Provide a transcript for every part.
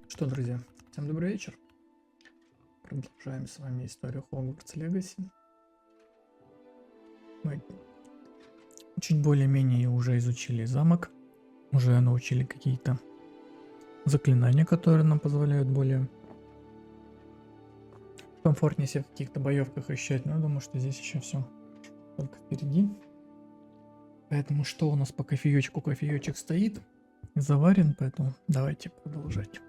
Что, друзья, всем добрый вечер. Продолжаем с вами историю Hogwarts Legacy. Мы чуть более-менее уже изучили замок, уже научили какие-то заклинания, которые нам позволяют более комфортнее себя в каких-то боевках ощущать. Но я думаю, что здесь еще все только впереди. Поэтому что у нас по кофеечку? Кофеечек стоит, заварен, поэтому давайте продолжать.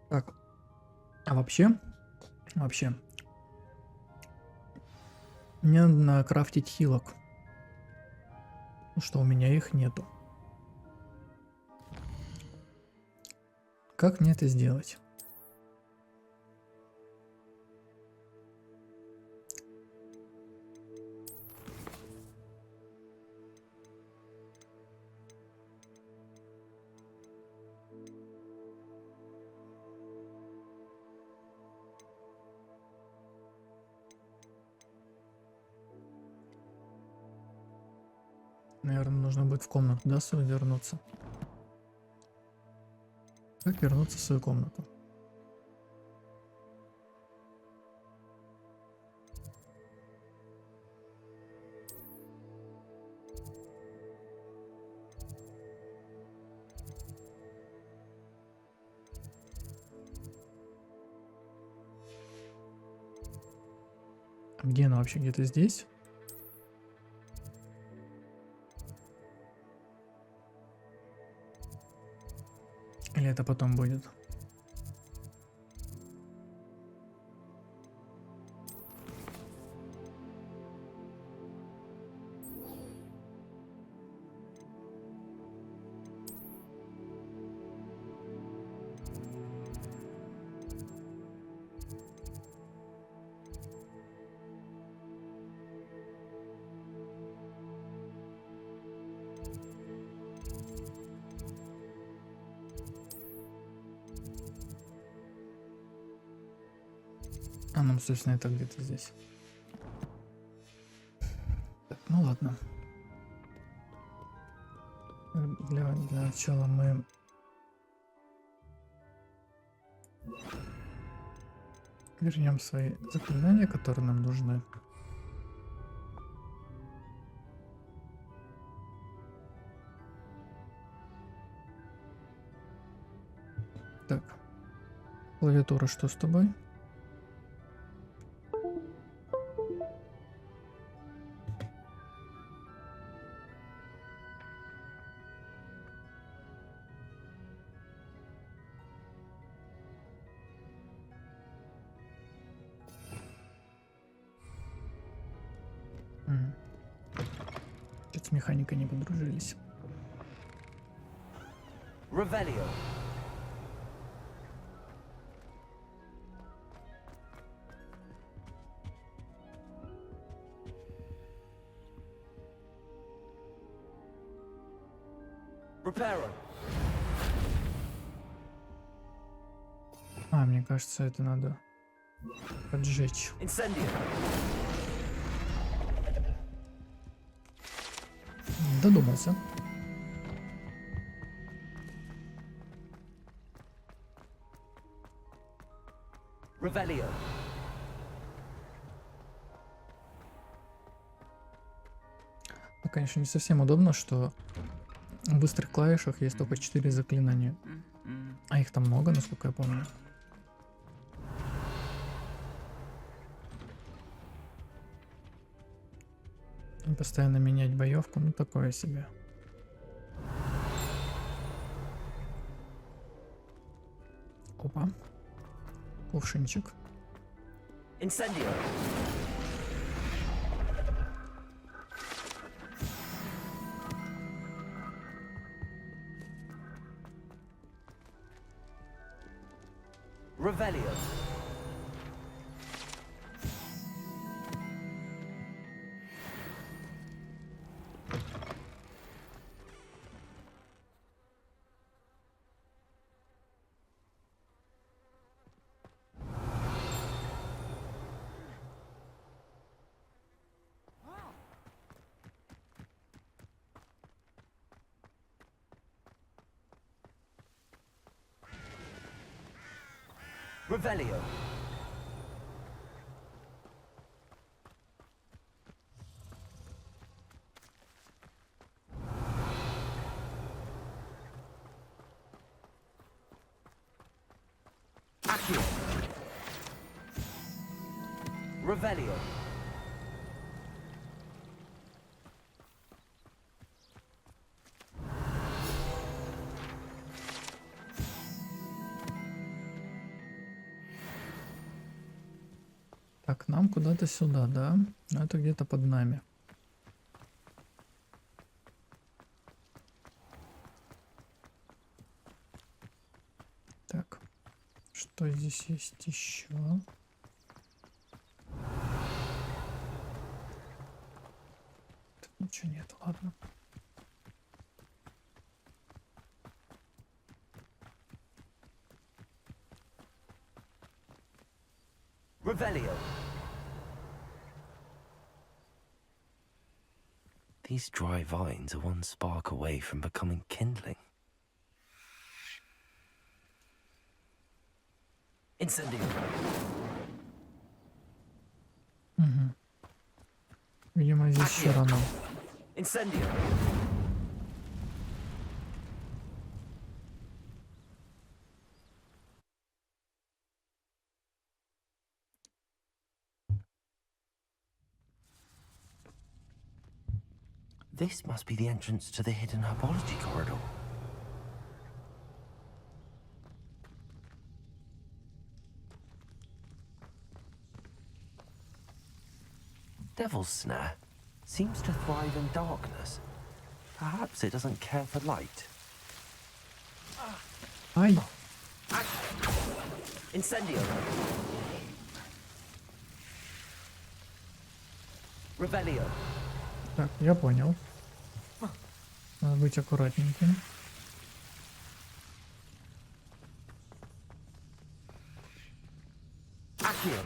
Так, а вообще, мне надо накрафтить хилок. Ну что, у меня их нету. Как мне это сделать? Наверное, нужно будет в комнату, да, свою вернуться. Как вернуться в свою комнату? А где она вообще? Где-то здесь? Или это потом будет? А, ну, собственно, это где-то здесь. Так, ну ладно. Для начала мы вернем свои заклинания, которые нам нужны. Так, клавиатура, что с тобой? Что-то с механикой не подружились. Revelio. Reparo. А, мне кажется, это надо поджечь. Incendio. Додумался. Revelio. Ну, конечно, не совсем удобно, что в быстрых клавишах есть только 4 заклинания. А их там много, насколько я помню. И постоянно менять боевку, ну такое себе. Опа. Кувшинчик. Incendio. Revelio. Revelio. Accio. Revelio. Так, нам куда-то сюда, да? Но это где-то под нами. Так, что здесь есть еще? Тут ничего нет, ладно. Revelio. These dry vines are one spark away from becoming kindling. Incendio. Угу. Видимо, здесь все равно. Incendio. This must be the entrance to the hidden herbology corridor. Devil's Snare seems to thrive in darkness. Perhaps it doesn't care for light. Ай! Incendio. Revelio. Так, я понял. Надо быть аккуратненьким. Accio.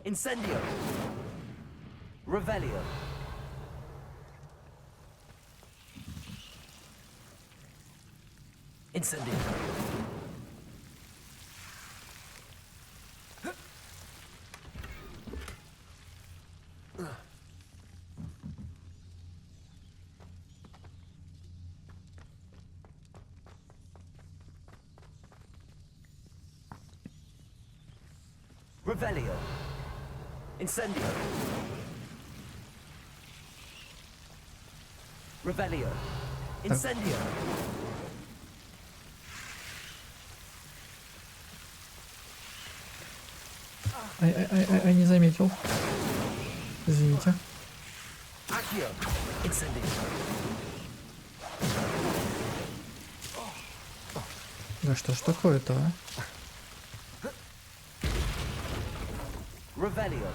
Incendio. Revelio. Incendio. Revelio. Incendio. Revelio. Incendio. Ай, не заметил. Извините. Accio. Incendio. Да что ж такое-то, а? Revelio.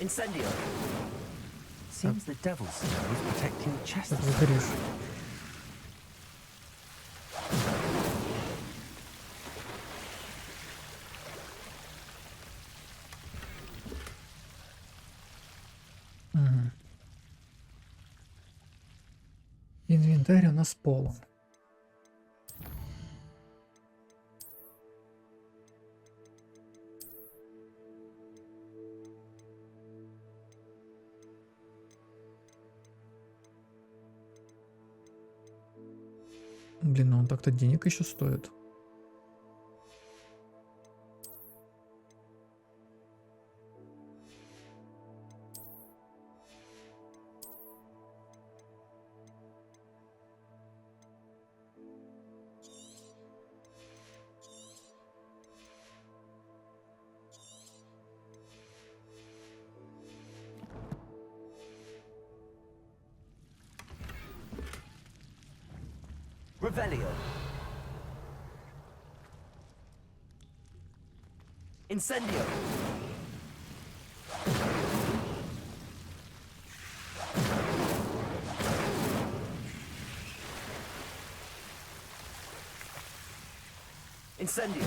Incendio. Seems the Devil's Snare was protecting the chest. Как загоришь. Угу. Инвентарь у нас полон. Блин, ну он так-то денег еще стоит. Revelio. Incendio. Incendio.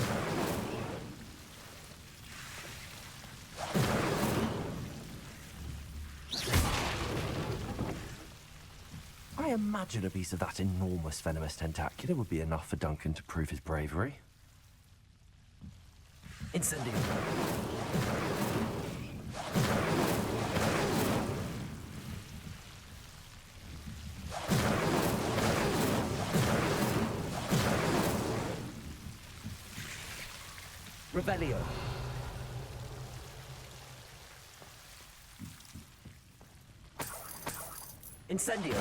I imagine a piece of that enormous venomous tentacular would be enough for Duncan to prove his bravery. Incendio. Revelio. Incendio.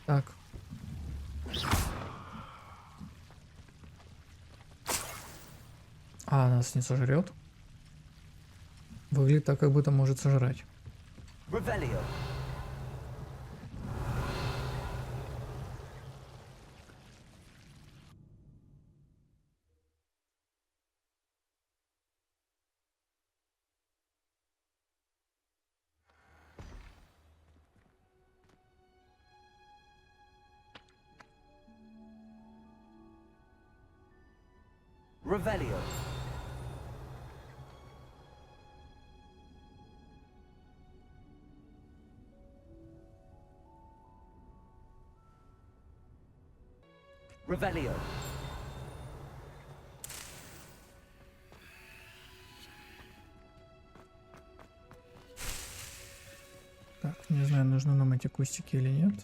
Так. А, нас не сожрет. Выглядит так, как будто может сожрать. Revelio. Revelio. Revelio. Так, не знаю, нужны нам эти кустики или нет.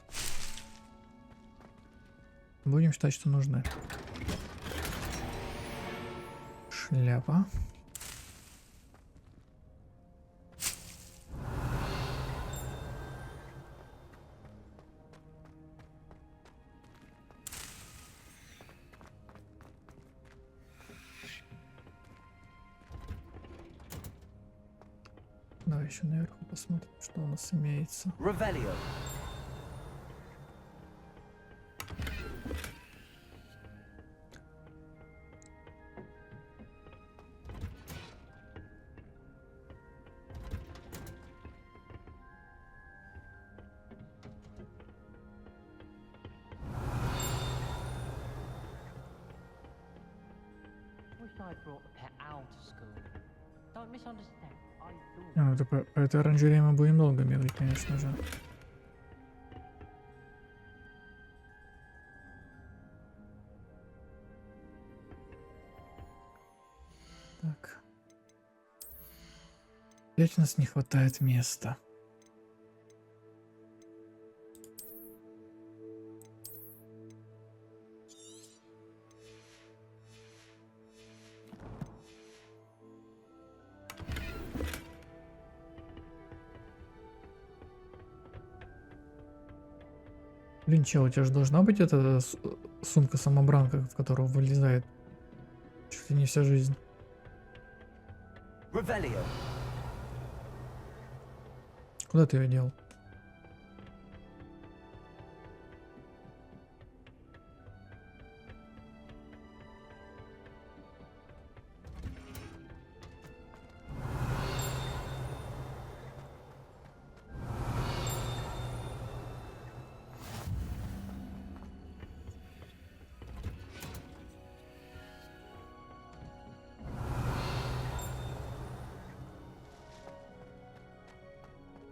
Будем считать, что нужны. Шляпа. Давай еще наверху посмотрим, что у нас имеется. Revelio. Wish I'd brought a pet owl to school. Don't misunderstand. I thought. Ну, это по этой оранжерее мы будем долго бегать, конечно же. Так. Опять у нас не хватает места. Блин, чел, у тебя же должна быть эта сумка-самобранка, в которую вылезает чуть ли не вся жизнь. Revelio. Куда ты ее дел?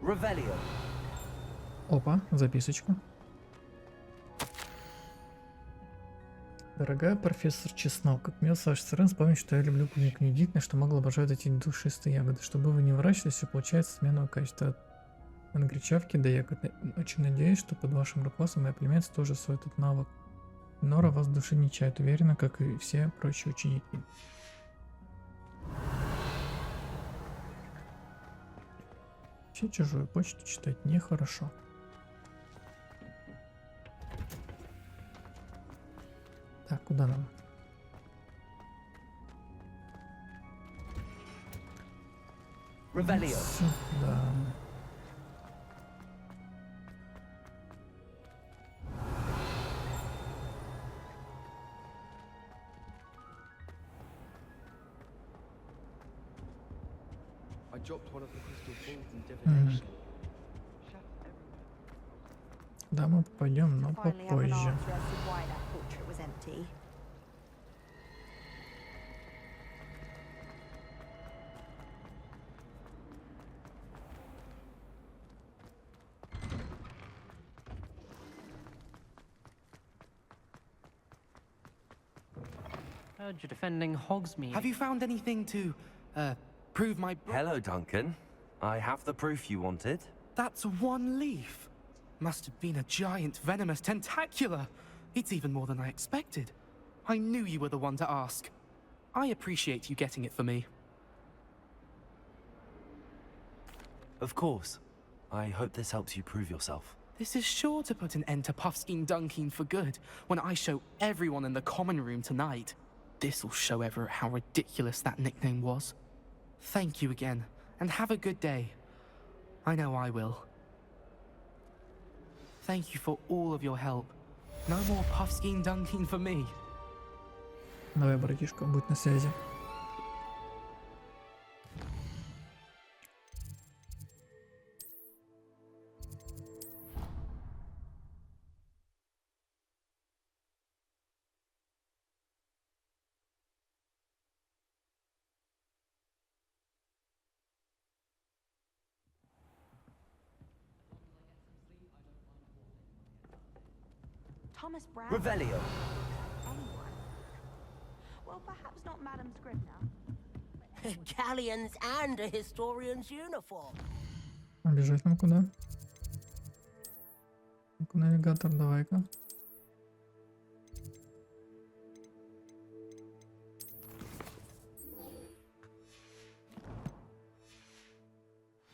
Revelio. Опа, записочка. Дорогая профессор Чеснок, как мил ваш сырен, вспомнить, что я люблю клубнику единственное, что могла обожать эти душистые ягоды. Чтобы вы не выращивали, все получается смену качества от гречавки до ягод. Очень надеюсь, что под вашим руководством моя племянница тоже освоит этот навык. Нора вас в душе не чает, уверена, как и все прочие ученики. Все чужую почту читать нехорошо. Так, куда нам? Revelio. Сюда. I dropped one of the crystal balls in divination. Да, мы попадем, но Finally have an попозже. answer as to why that portrait was empty. Heard you're defending Hogsmeade. Have you found anything to, prove my... Hello, Duncan. I have the proof you wanted. That's one leaf. Must have been a giant venomous tentacula. It's even more than I expected. I knew you were the one to ask. I appreciate you getting it for me. Of course. I hope this helps you prove yourself. This is sure to put an end to Puffskein Dunkeen for good when I show everyone in the common room tonight. This'll show Everett how ridiculous that nickname was. Thank you again, and have a good day. I know I will. Thank you for all of your help. No more Puffskein Dunkeen for me. Давай, братишка, будь на связи. Thomas Brown? Revelio. Anyone? Well, perhaps not Madame Scribner. Galleons and a historian's uniform. А бежать нам куда? Ну-ка, навигатор, давай-ка.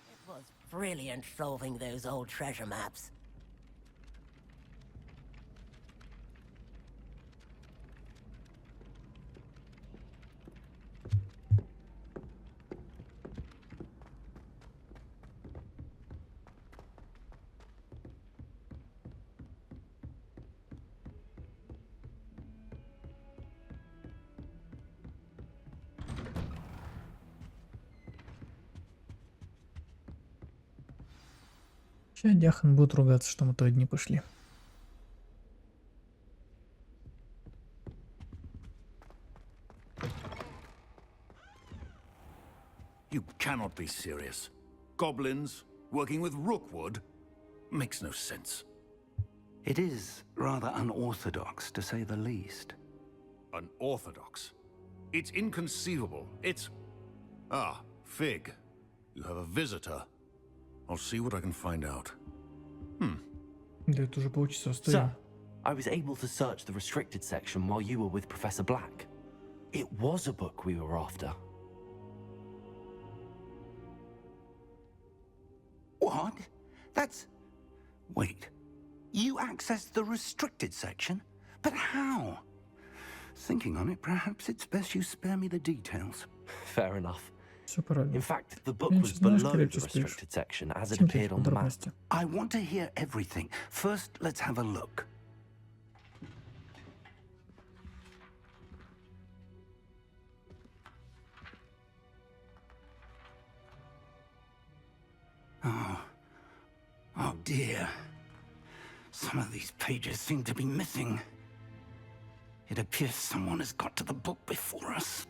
It was brilliant solving those old treasure maps. Сейчас Дяхан будет ругаться, что мы то одни пошли. You cannot be serious. Goblins working with Rookwood makes no sense. It is rather unorthodox, to say the least. Unorthodox. It's inconceivable. It's... Ah, Fig. You have a visitor. I'll see what I can find out. Да это уже полчаса Sir, стоит. I was able to search the restricted section while you were with Professor Black. It was a book we were after. What? That's... Wait. You accessed the restricted section? But how? Thinking on it, perhaps it's best you spare me the details. Fair enough. Все правильно. In fact, the book Я was сейчас немножко below the крепче спишь. restricted section as it Чем appeared такие on the map. подробности? I want to hear everything. First, let's have a look. Oh dear. Some of these pages seem to be missing. It appears someone has got to the book before us.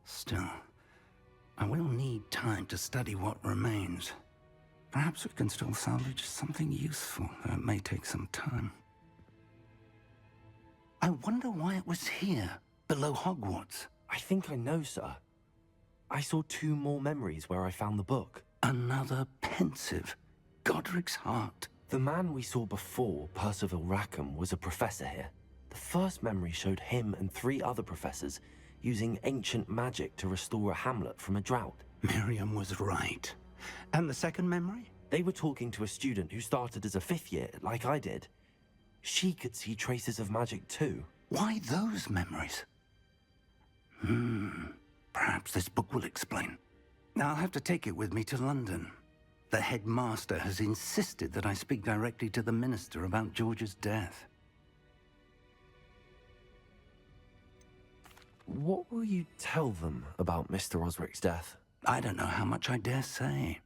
Still, I will need time to study what remains. Perhaps we can still salvage something useful, though it may take some time. I wonder why it was here, below Hogwarts. I think I know, sir. I saw 2 more memories where I found the book. Another pensive. Godric's heart. The man we saw before, Percival Rackham, was a professor here. The first memory showed him and 3 other professors using ancient magic to restore a hamlet from a drought. Miriam was right. And the second memory? They were talking to a student who started as a 5th year, like I did. She could see traces of magic too. Why those memories? Perhaps this book will explain. Now I'll have to take it with me to London. The headmaster has insisted that I speak directly to the minister about George's death. What will you tell them about Mr. Osric's death? I don't know how much I dare say.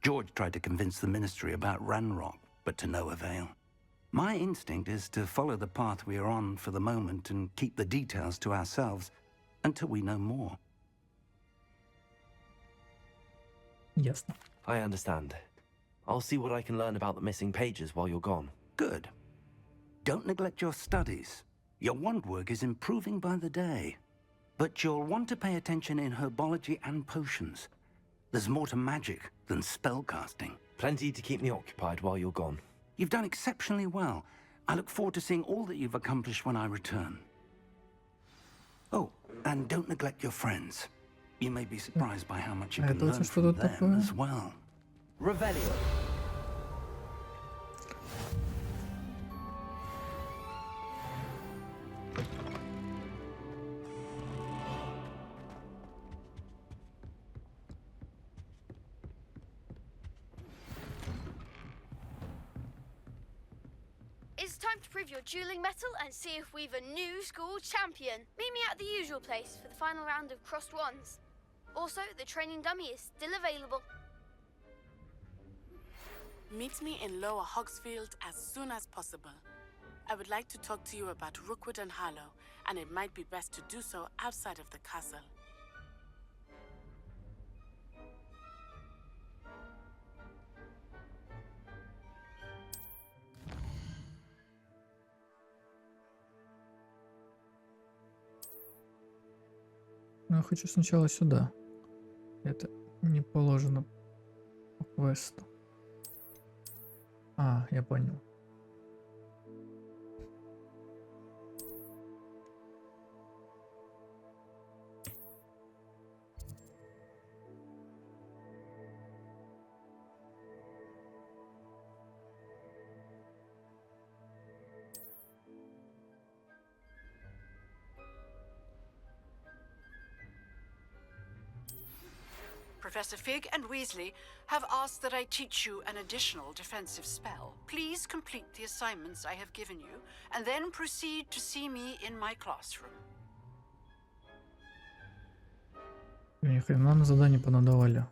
George tried to convince the ministry about Ranrock, but to no avail. My instinct is to follow the path we are on for the moment and keep the details to ourselves until we know more. Ясно. I understand. I'll see what I can learn about the missing pages while you're gone. Good. Don't neglect your studies. Your wand work is improving by the day. But you'll want to pay attention in herbology and potions. There's more to magic than spellcasting. Plenty to keep me occupied while you're gone. You've done exceptionally well. I look forward to seeing all that you've accomplished when I return. Oh, and don't neglect your friends. You may be surprised by how much you can learn from them as well. Revelio. It's time to prove your dueling mettle and see if we've a new school champion. Meet me at the usual place for the final round of crossed wands. Also, the training dummy is still available. Meet me in Lower Hogsfield as soon as possible. I would like to talk to you about Rookwood and Harlow, and it might be best to do so outside of the castle. Но я хочу сначала сюда. Это не положено по квесту. А, я понял. Professor Fig and Weasley have asked that I teach you an additional defensive spell. Please complete the assignments I have given you, and then proceed to see me in my classroom. Ни хрена на задание понадавали.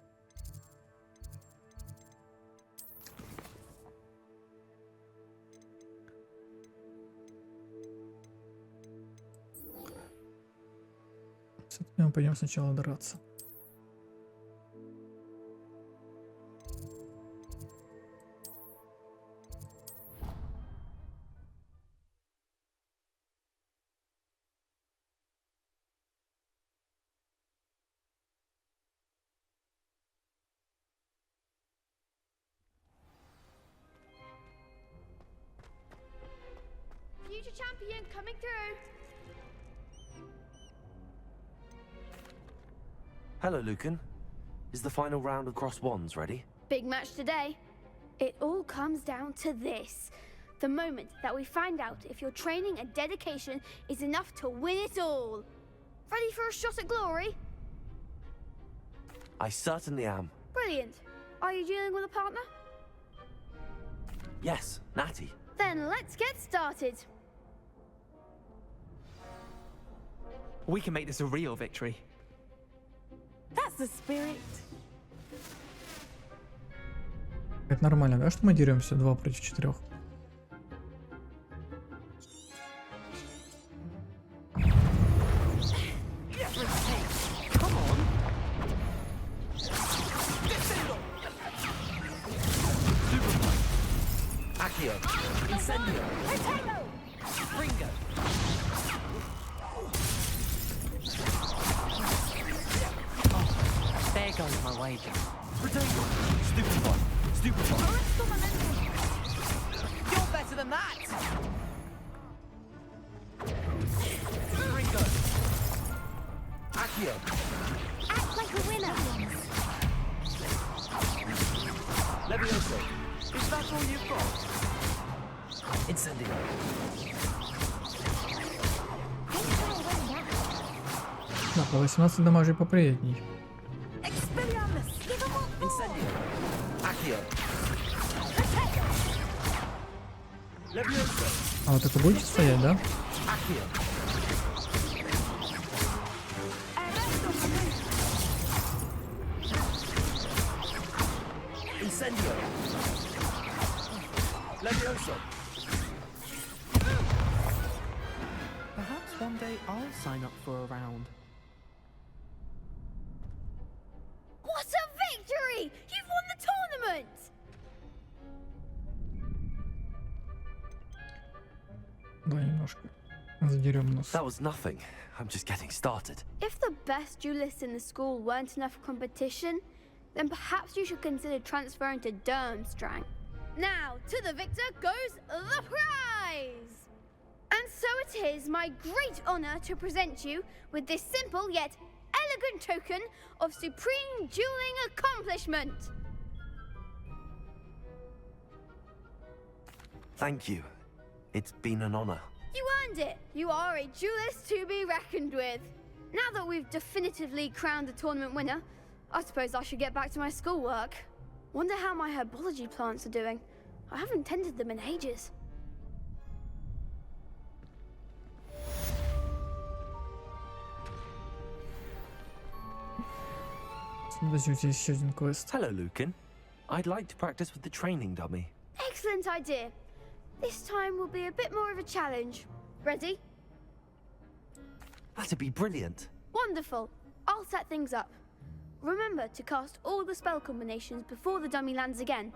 С этим мы пойдем сначала драться. Future champion coming through. Hello, Lucan. Is the final round of crossed wands ready? Big match today. It all comes down to this. The moment that we find out if your training and dedication is enough to win it all. Ready for a shot at glory? I certainly am. Brilliant. Are you dealing with a partner? Yes, Natty. Then let's get started. We can make this a real victory. That's the spirit. Это нормально, да, что мы деремся 2 против 4? Accio. Incendio. Ringo. There goes my wager. Potato. Stupefy. Stupefy. You're better than that! Ringo. Accio. Act like a winner. Levioso. Is that all you've got? Incendio. Да, по 18 дамажей поприятней. Incendio. Accio. Levioso. А вот это будете стоять, да? Accio. Incendio. Levioso. Perhaps one day I'll sign up for a round. What a victory! You've won the tournament! Да, немножко. С задерем нос. That was nothing. I'm just getting started. If the best duelists in the school weren't enough competition, then perhaps you should consider transferring to Durmstrang. Now, to the victor goes the prize! And so it is my great honor to present you with this simple yet elegant token of supreme dueling accomplishment. Thank you. It's been an honor. You earned it. You are a duelist to be reckoned with. Now that we've definitively crowned the tournament winner, I suppose I should get back to my schoolwork. Wonder how my herbology plants are doing. I haven't tended them in ages. Подожди, у тебя есть еще один квест. Hello, Lucan. I'd like to practice with the training dummy. Excellent idea. This time will be a bit more of a challenge. Ready? That'd be brilliant. Wonderful. I'll set things up. Remember to cast all the spell combinations before the dummy lands again.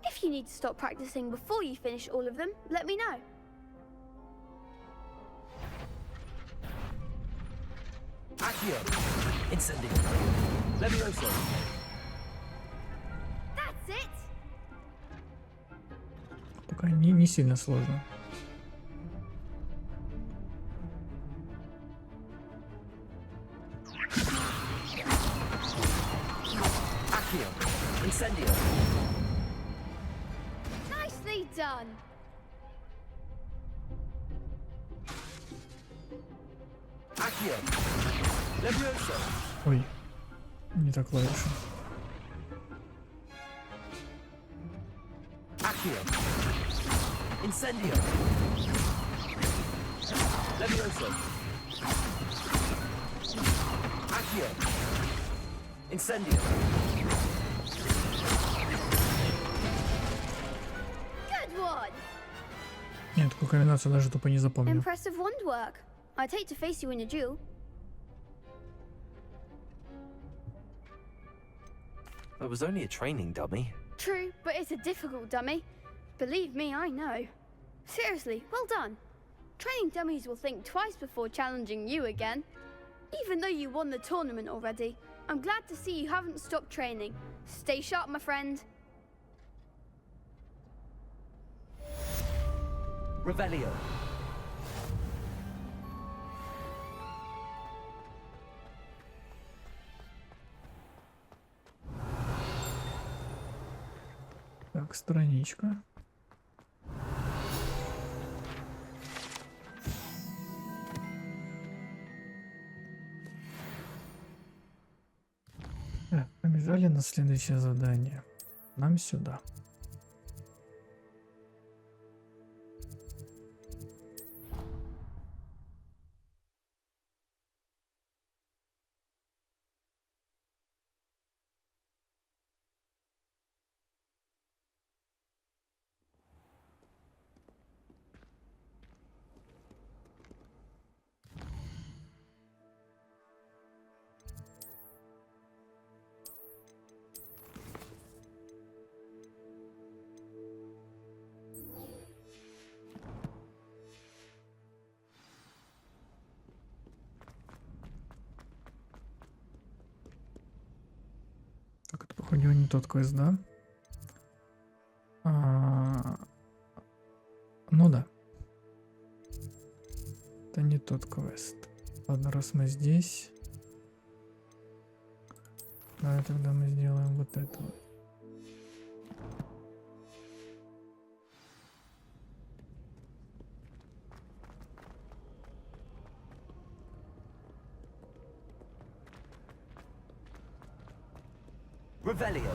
If you need to stop practicing before you finish all of them, let me know. Accio. Incendio. Levioso. That's it. Пока не сильно сложно. Accio. Incendio. Nicely done. Accio. Levioso. Ой, не так клавиша. Accio. Incendio. Levioso. Accio. Incendio. Good one. Нет, такую комбинацию даже тупо не запомнил. Impressive wand work. I'd hate to face you in a duel. It was only a training dummy. True, but it's a difficult dummy. Believe me, I know. Seriously, well done. Training dummies will think twice before challenging you again. Even though you won the tournament already, I'm glad to see you haven't stopped training. Stay sharp, my friend. Revelio. Так, страничка. Так, побежали на следующее задание. Нам сюда. Так, это, походу, не тот квест, да? Ну да. Это не тот квест. Ладно, раз мы здесь. Давай тогда мы сделаем вот это вот. Revelio.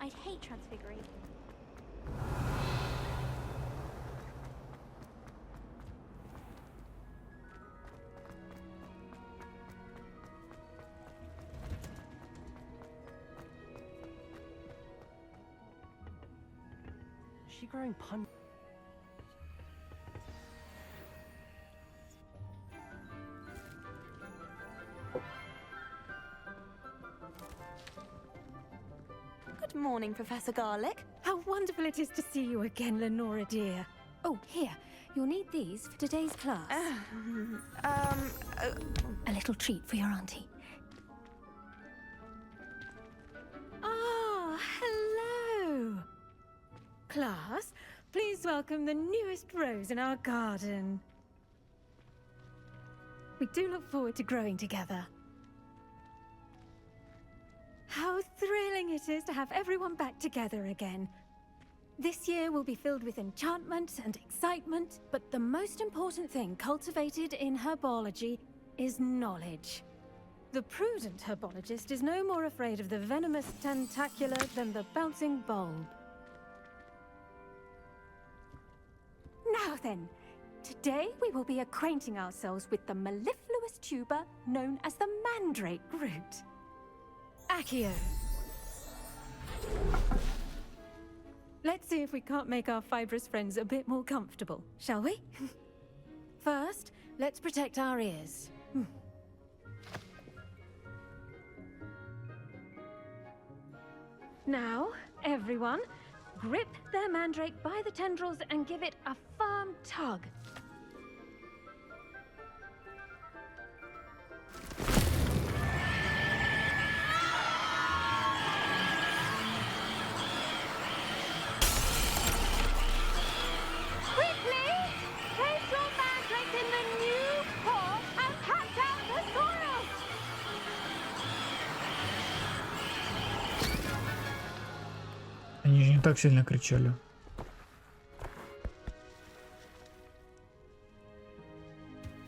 I'd hate transfiguring. Is she growing pun? Good morning, Professor Garlick. How wonderful it is to see you again, Lenora dear. Oh, here. You'll need these for today's class. A little treat for your auntie. Ah, hello. Class, please welcome the newest rose in our garden. We do look forward to growing together. How thrilling it is to have everyone back together again. This year will be filled with enchantment and excitement, but the most important thing cultivated in herbology is knowledge. The prudent herbologist is no more afraid of the venomous tentacular than the bouncing bulb. Now then, today we will be acquainting ourselves with the mellifluous tuber known as the mandrake root. Accio. Let's see if we can't make our fibrous friends a bit more comfortable, shall we? First, let's protect our ears. Now, everyone, grip their mandrake by the tendrils and give it a firm tug. Они же не так сильно кричали.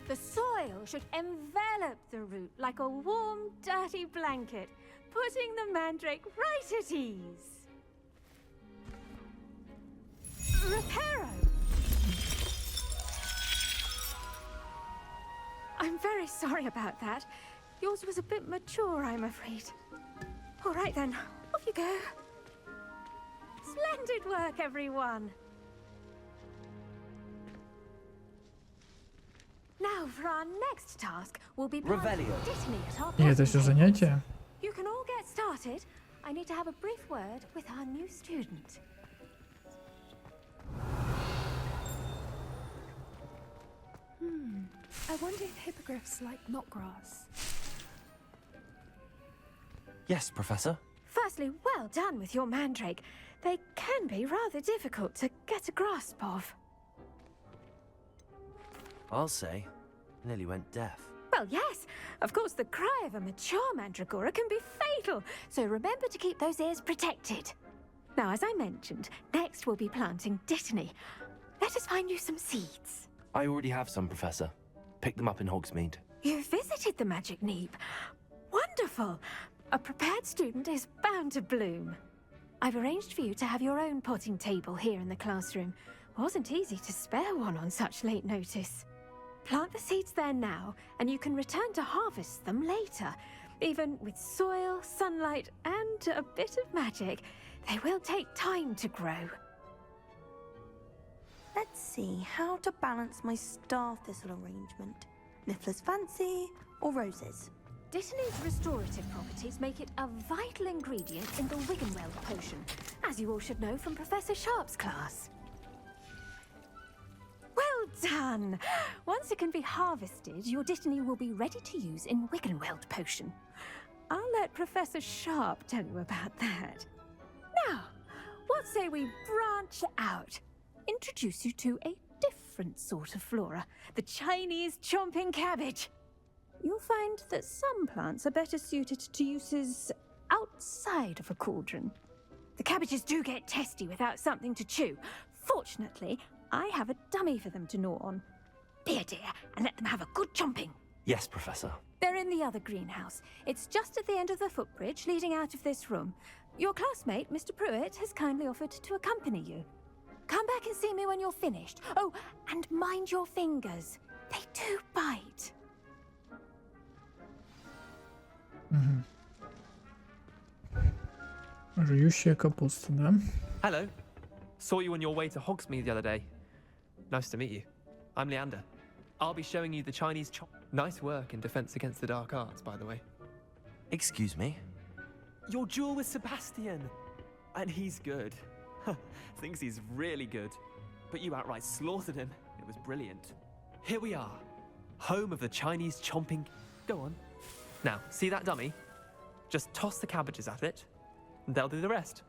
The soil should envelop the root like a warm, dirty blanket, putting the mandrake right at ease. Reparo! I'm very sorry about that. Yours was a bit mature, I'm afraid. All right then, off you go. Splendid work, everyone. Now for our next task, we'll be planting Disney at our И это все занятие? You can all get started. I need to have a brief word with our new student. I wonder if hippogriffs like knotgrass. Yes, Professor. Firstly, well done with your mandrake. They can be rather difficult to get a grasp of. I'll say. Nearly went deaf. Well, yes. Of course, the cry of a mature mandragora can be fatal, so remember to keep those ears protected. Now, as I mentioned, next we'll be planting Dittany. Let us find you some seeds. I already have some, Professor. Picked them up in Hogsmeade. You visited the Magic Neep. Wonderful. A prepared student is bound to bloom. I've arranged for you to have your own potting table here in the classroom. Wasn't easy to spare one on such late notice. Plant the seeds there now, and you can return to harvest them later. Even with soil, sunlight, and a bit of magic, they will take time to grow. Let's see how to balance my star thistle arrangement. Niffler's fancy or roses? Dittany's restorative properties make it a vital ingredient in the Wiggenweld potion, as you all should know from Professor Sharp's class. Well done! Once it can be harvested, your Dittany will be ready to use in Wiggenweld potion. I'll let Professor Sharp tell you about that. Now, what say we branch out? Introduce you to a different sort of flora, the Chinese chomping cabbage. You'll find that some plants are better suited to uses outside of a cauldron. The cabbages do get testy without something to chew. Fortunately, I have a dummy for them to gnaw on. Be a dear and let them have a good chomping. Yes, Professor. They're in the other greenhouse. It's just at the end of the footbridge leading out of this room. Your classmate, Mr. Pruitt, has kindly offered to accompany you. Come back and see me when you're finished. Oh, and mind your fingers. They do bite. Жующая капуста, да? Hello. Saw you on your way to Hogsmeade the other day. Nice to meet you. I'm Leander. I'll be showing you the Chinese Nice work in Defense Against the Dark Arts, by the way. Excuse me? Your duel with Sebastian. And he's good. Thinks he's really good. But you outright slaughtered him. It was brilliant. Here we are. Home of the Chinese chomping... Go on. Now, see that dummy? Just toss the cabbages at it, and they'll do the rest.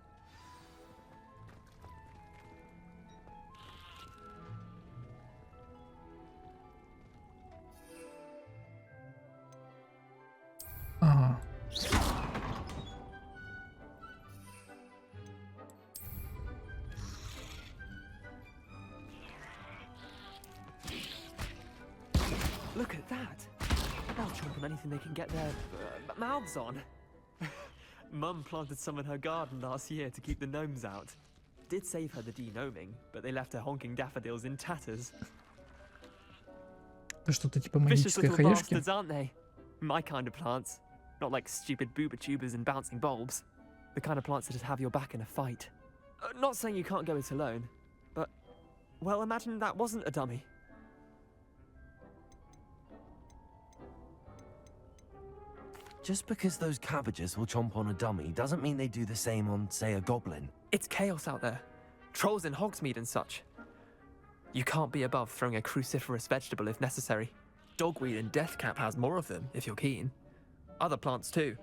Ага. Look at that. They'll chomp on anything they can get their mouths on. Mum planted some in her garden last year to keep the gnomes out. Did save her the de-gnoming, but they left her honking daffodils in tatters. Это что-то типа Vicious магической little хаешки. bastards, aren't they? My kind of plants. Not like stupid booba tubers and bouncing bulbs. The kind of plants that just have your back in a fight. Not saying you can't go it alone, but... Well, imagine that wasn't a dummy. Just because those cabbages will chomp on a dummy doesn't mean they do the same on, say, a goblin. It's chaos out there. Trolls in Hogsmeade and such. You can't be above throwing a cruciferous vegetable if necessary. Dogweed and deathcap has more of them, if you're keen. Other plants too.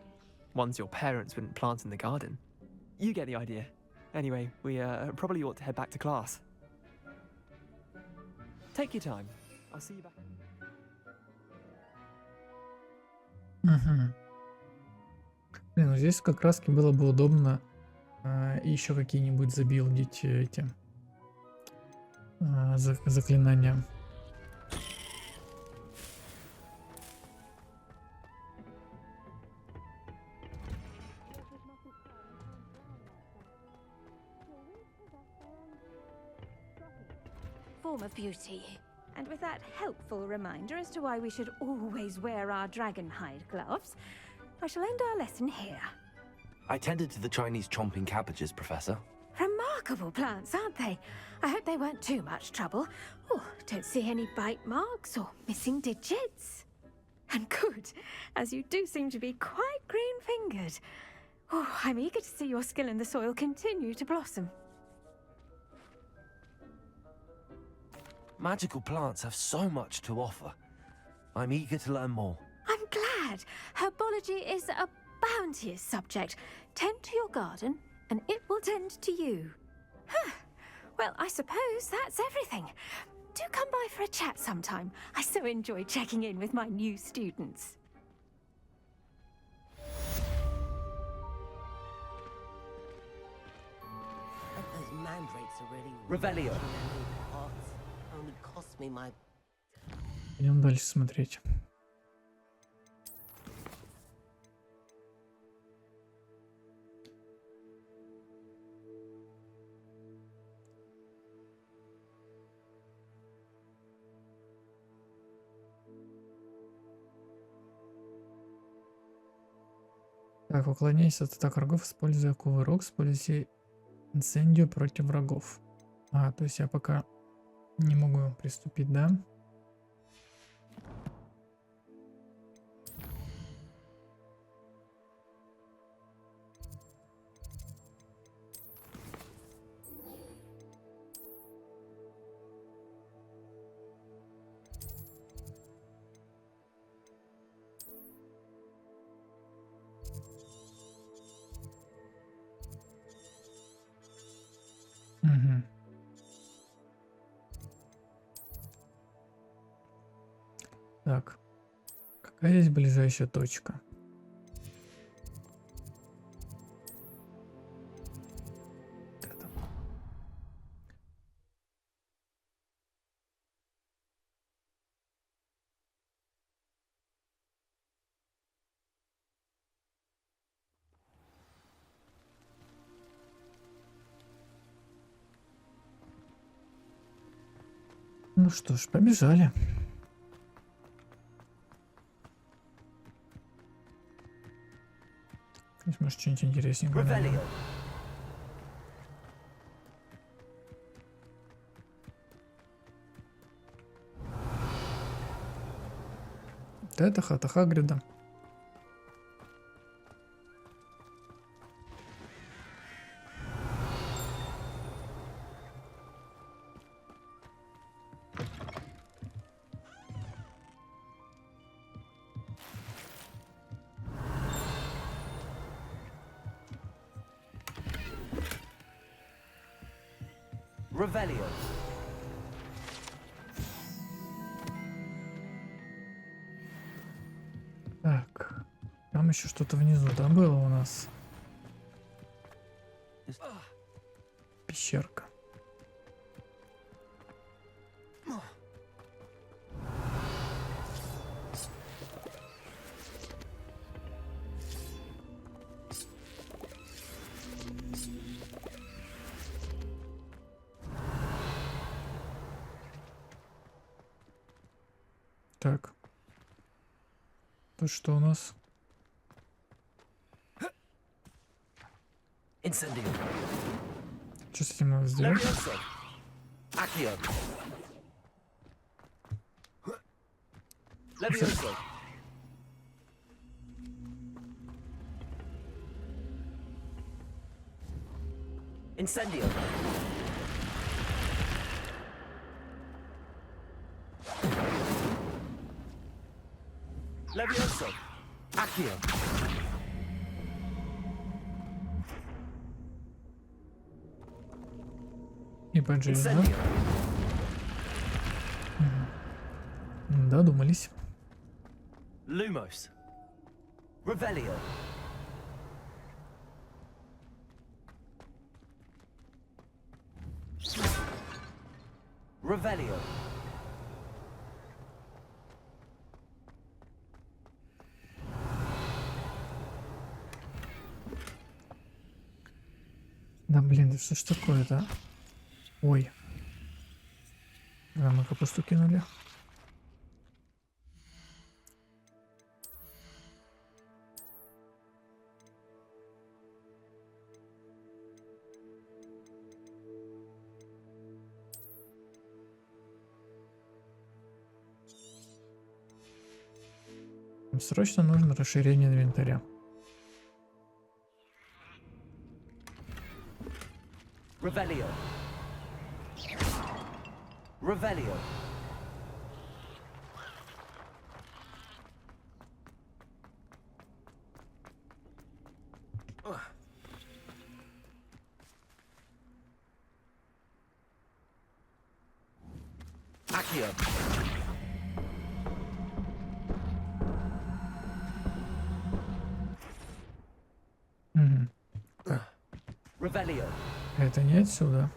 Ones your parents wouldn't plant in the garden. You get the idea. Anyway, we probably ought to head back to class. Take your time. I'll see you back. Угу. Блин, ну здесь как раз было бы удобно еще какие-нибудь забилдить эти заклинания. Form of beauty. And with that helpful reminder as to why we should always wear our dragon hide gloves, I shall end our lesson here. I tended to the Chinese chomping cabbages, Professor. Remarkable plants, aren't they? I hope they weren't too much trouble. Oh, don't see any bite marks or missing digits. And good, as you do seem to be quite green-fingered. Oh, I'm eager to see your skill in the soil continue to blossom. Magical plants have so much to offer. I'm eager to learn more. I'm glad. Herbology is a bounteous subject. Tend to your garden, and it will tend to you. Huh. Well, I suppose that's everything. Do come by for a chat sometime. I so enjoy checking in with my new students. Those mandrakes are really Revelio. Only cost me my... Идем дальше смотреть. Так, уклоняйся от атак врагов, используя кувырок, используйте инцендию против врагов. То есть я пока не могу приступить, да? Угу. Так, какая здесь ближайшая точка? Это. Ну что ж, побежали. Может, что-нибудь интересненькое. Revelio. Вот это хата Хагрида. Revelio. Так, там еще что-то внизу, да, было у нас? Пещерка. Так. Тут что у нас? Incendio. Что с этим надо сделать? Levioso. Accio. Levioso. Incendio. Levioso. Accio. И поджиз, да? Incendio. Додумались. Lumos. Revelio. Revelio. Да блин, да что ж такое-то? Ой. Да, мы капусту кинули. Срочно нужно расширение инвентаря. Revelio. Revelio. Accio. Угу. Revelio. Это не отсюда.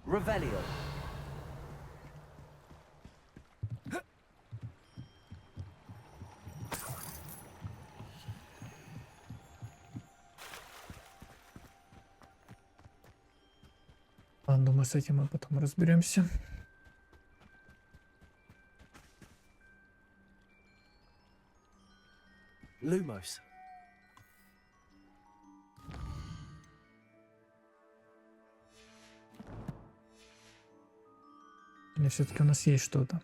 Revelio. Ладно, думаю, с этим мы потом разберемся. Lumos. Или все-таки у нас есть что-то?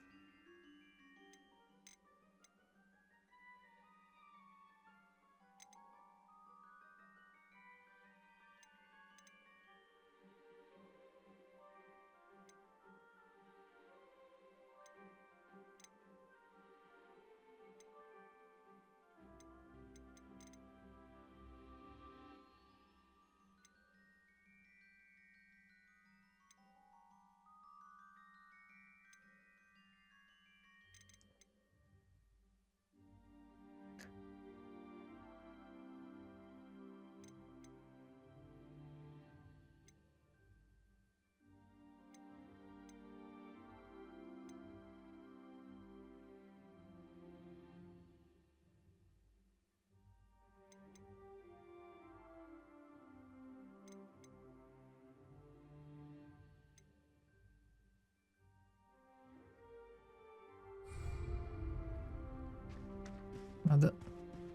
Надо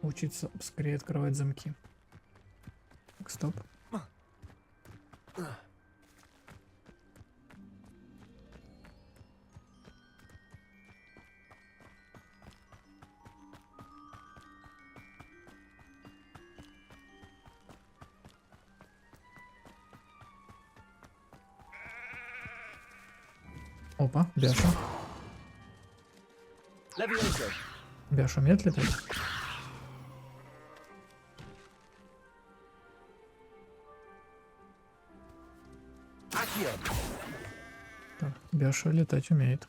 учиться скорее открывать замки. Так, стоп. Опа, Бяша. Levioso. Бяша умеет летать? Accio. Так, Бяша летать умеет.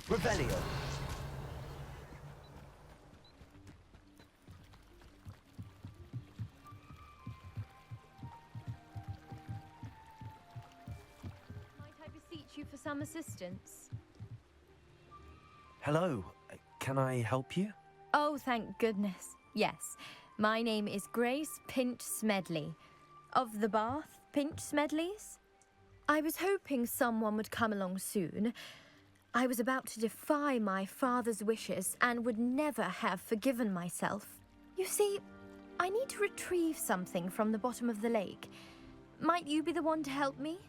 Revelio. Might I beseech you for some assistance? Hello, can I help you? Oh, thank goodness. Yes. My name is Grace Pinch Smedley. Of the Bath Pinch Smedleys? I was hoping someone would come along soon. I was about to defy my father's wishes and would never have forgiven myself. You see, I need to retrieve something from the bottom of the lake. Might you be the one to help me?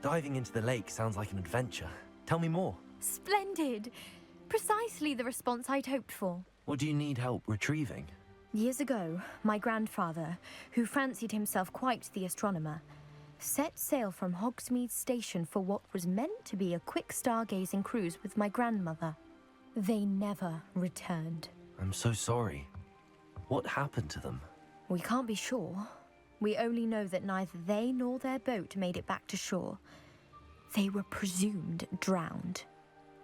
Diving into the lake sounds like an adventure. Tell me more. Splendid! Precisely the response I'd hoped for. What do you need help retrieving? Years ago, my grandfather, who fancied himself quite the astronomer, set sail from Hogsmeade Station for what was meant to be a quick stargazing cruise with my grandmother. They never returned. I'm so sorry. What happened to them? We can't be sure. We only know that neither they nor their boat made it back to shore. They were presumed drowned.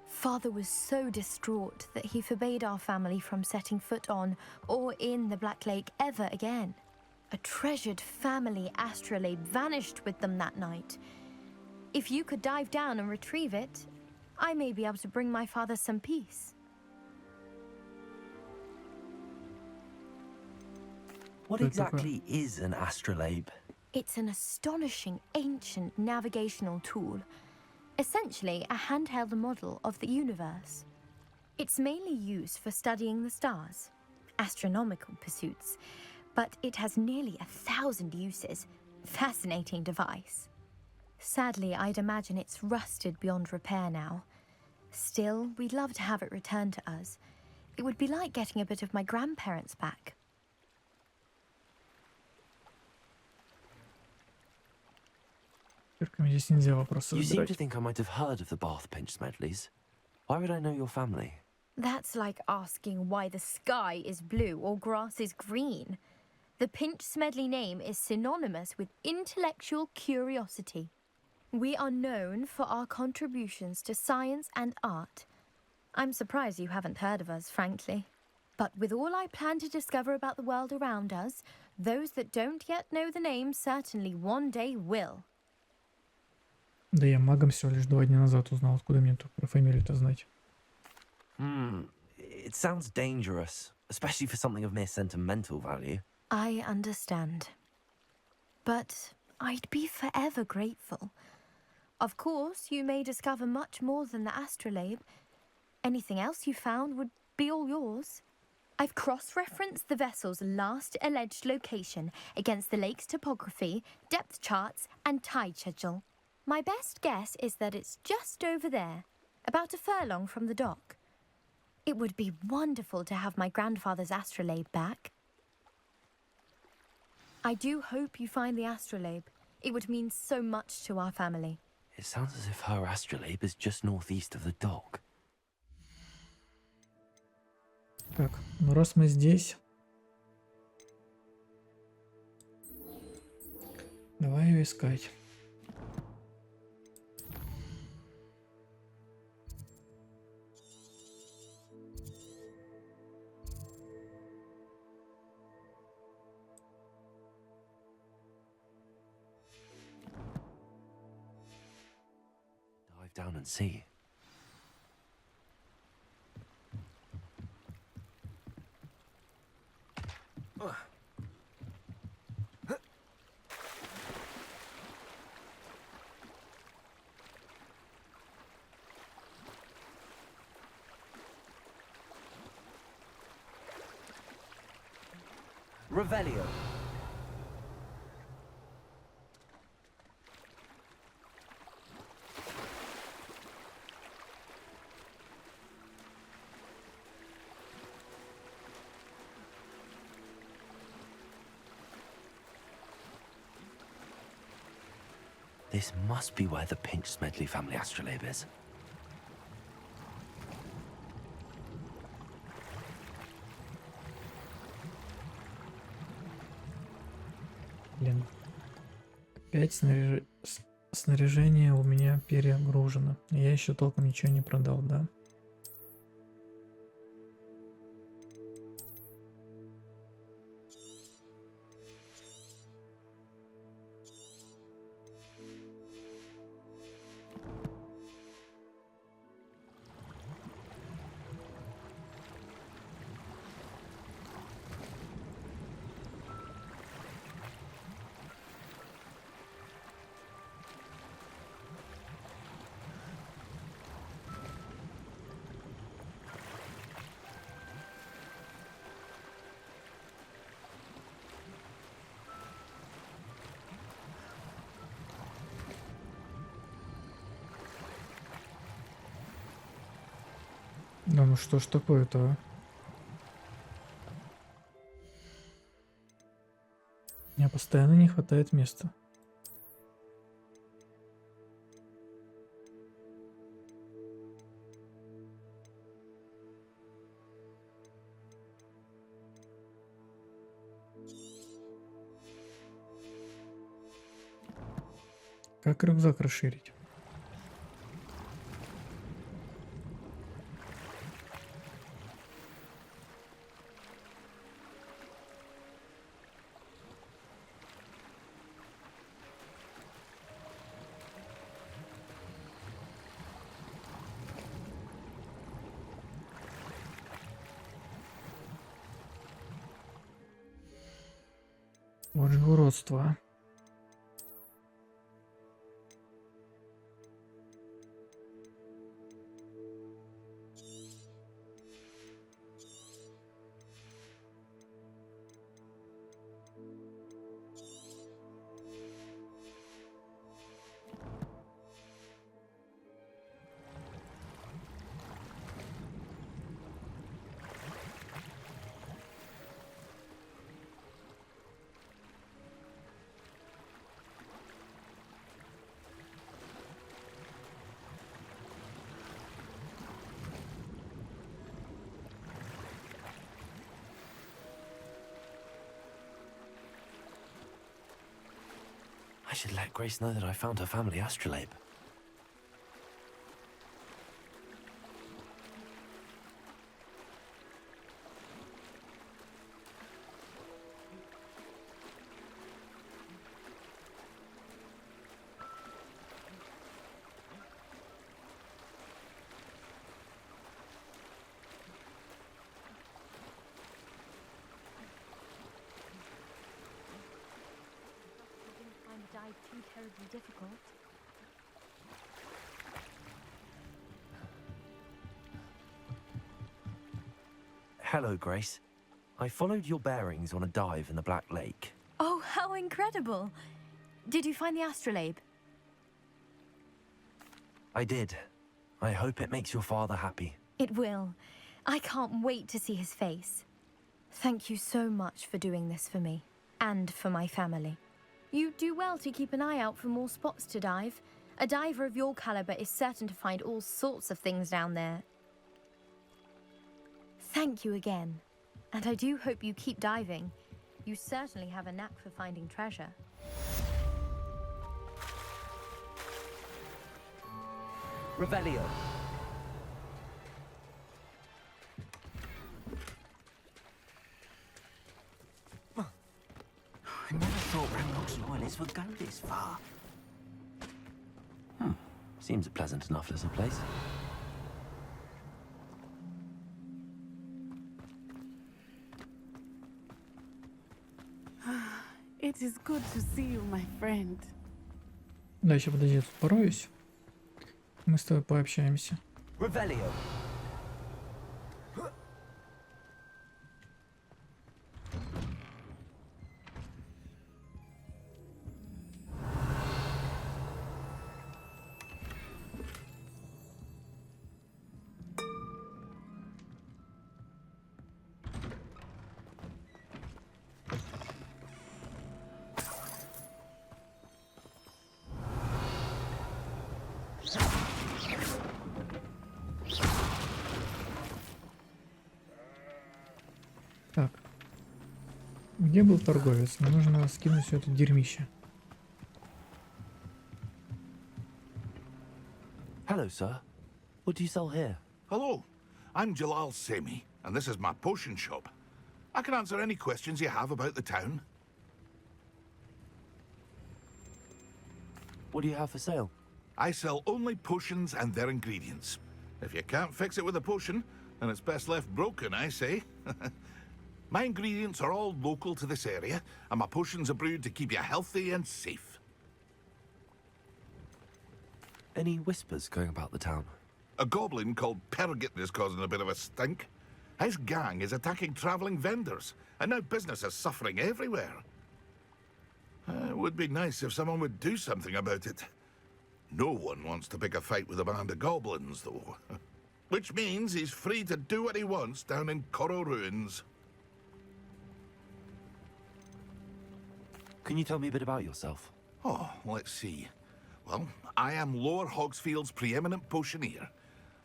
Father was so distraught that he forbade our family from setting foot on or in the Black Lake ever again. A treasured family astrolabe vanished with them that night. If you could dive down and retrieve it, I may be able to bring my father some peace. What exactly is an astrolabe? It's an astonishing ancient navigational tool. Essentially, a handheld model of the universe. It's mainly used for studying the stars, astronomical pursuits, but it has nearly 1,000 uses. Fascinating device. Sadly, I'd imagine it's rusted beyond repair now. Still, we'd love to have it returned to us. It would be like getting a bit of my grandparents back. You seem to think I might have heard of the Bath Pinch Smedleys. Why would I know your family? That's like asking why the sky is blue or grass is green. The Pinch Smedley name is synonymous with intellectual curiosity. We are known for our contributions to science and art. I'm surprised you haven't heard of us, frankly. But with all I plan to discover about the world around us, those that don't yet know the name certainly one day will. Да я магом всего лишь 2 дня назад узнал, откуда мне тут про фамилию-то знать. It sounds dangerous, especially for something of mere sentimental value. I understand. But I'd be forever grateful. Of course, you may discover much more than the astrolabe. Anything else you found would be all yours. I've cross-referenced the vessel's last alleged location against the lake's topography, depth charts, and tide schedule. My best guess is that it's just over there, about a furlong from the dock. It would be wonderful to have my grandfather's astrolabe back. I do hope you find the astrolabe. It would mean so much to our family. It sounds as if her astrolabe is just northeast of the dock. Так, ну раз мы здесь, давай ее искать. Dive down and see. Revelio. This must be where the Pinch Smedley family astrolabe is. Блин. Опять снаряжение у меня перегружено. Я еще толком ничего не продал, да? Да ну что ж такое-то, а? Мне постоянно не хватает места. Как рюкзак расширить? Вот же уродство, а. I should let Grace know that I found her family astrolabe. Too terribly difficult. Hello, Grace. I followed your bearings on a dive in the Black Lake. Oh, how incredible! Did you find the astrolabe? I did. I hope it makes your father happy. It will. I can't wait to see his face. Thank you so much for doing this for me, and for my family. You do well to keep an eye out for more spots to dive. A diver of your caliber is certain to find all sorts of things down there. Thank you again. And I do hope you keep diving. You certainly have a knack for finding treasure. Revelio. I never thought Ranrock's loyalists would go this far. Seems pleasant enough as a place. It is good to see you, my friend. Да, еще подожди, я тут пороюсь. Мы с тобой пообщаемся. Revelio. Где был торговец? Мне нужно скинуть все это дерьмище. Hello, sir. What do you sell here? Hello, I'm Jalal Semi, and this is my potion shop. I can answer any questions you have about the town. What do you have for sale? I sell only potions and their ingredients. If you can't fix it with a potion, then it's best left broken, I say. My ingredients are all local to this area, and my potions are brewed to keep you healthy and safe. Any whispers going about the town? A goblin called Pergit is causing a bit of a stink. His gang is attacking traveling vendors, and now business is suffering everywhere. It would be nice if someone would do something about it. No one wants to pick a fight with a band of goblins, though. Which means he's free to do what he wants down in Coral Ruins. Can you tell me a bit about yourself? Oh, let's see. Well, I am Lower Hogsfield's preeminent potioneer.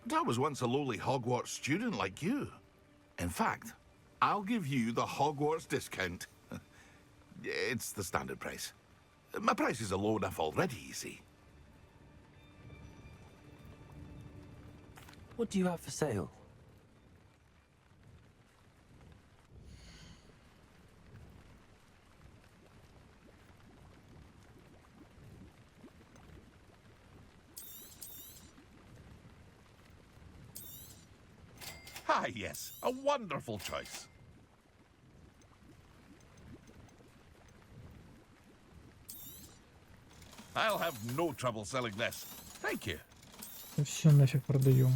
And I was once a lowly Hogwarts student like you. In fact, I'll give you the Hogwarts discount. It's the standard price. My prices are low enough already, you see. What do you have for sale? Ah, yes, a wonderful choice. I'll have no trouble selling this. Thank you. Все нафиг продаем.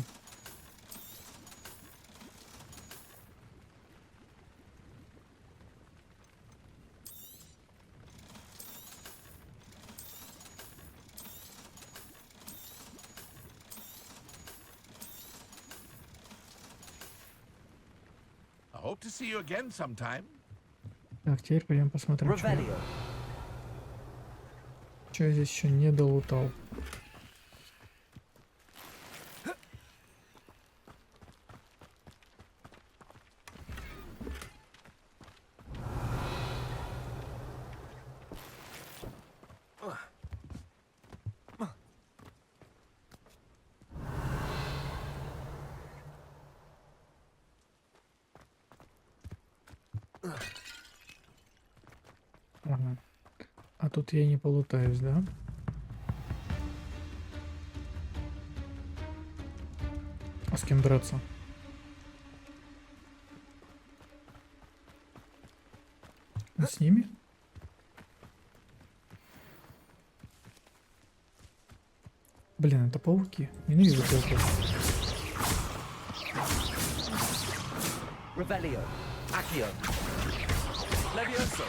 I hope to see you again sometime. Так, теперь пойдем посмотрим, что я здесь еще не долутал. Ага. А тут я не полутаюсь, да? А с кем драться? С ними? Блин, это пауки. Ненавижу пауков. Revelio. Accio. Levioso.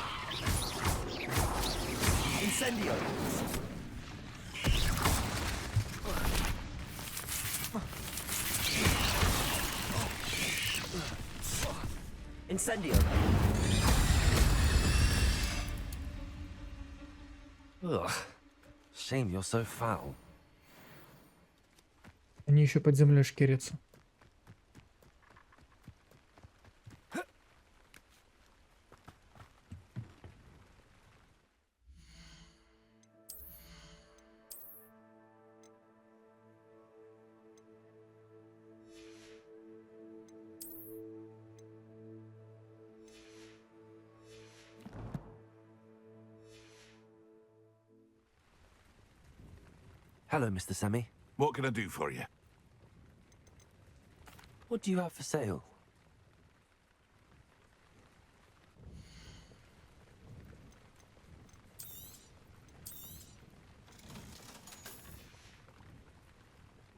Incendio. Incendio. Ugh. Shame you're so foul. Они еще под землей шкерятся. Hello, Mr. Semi. What can I do for you? What do you have for sale?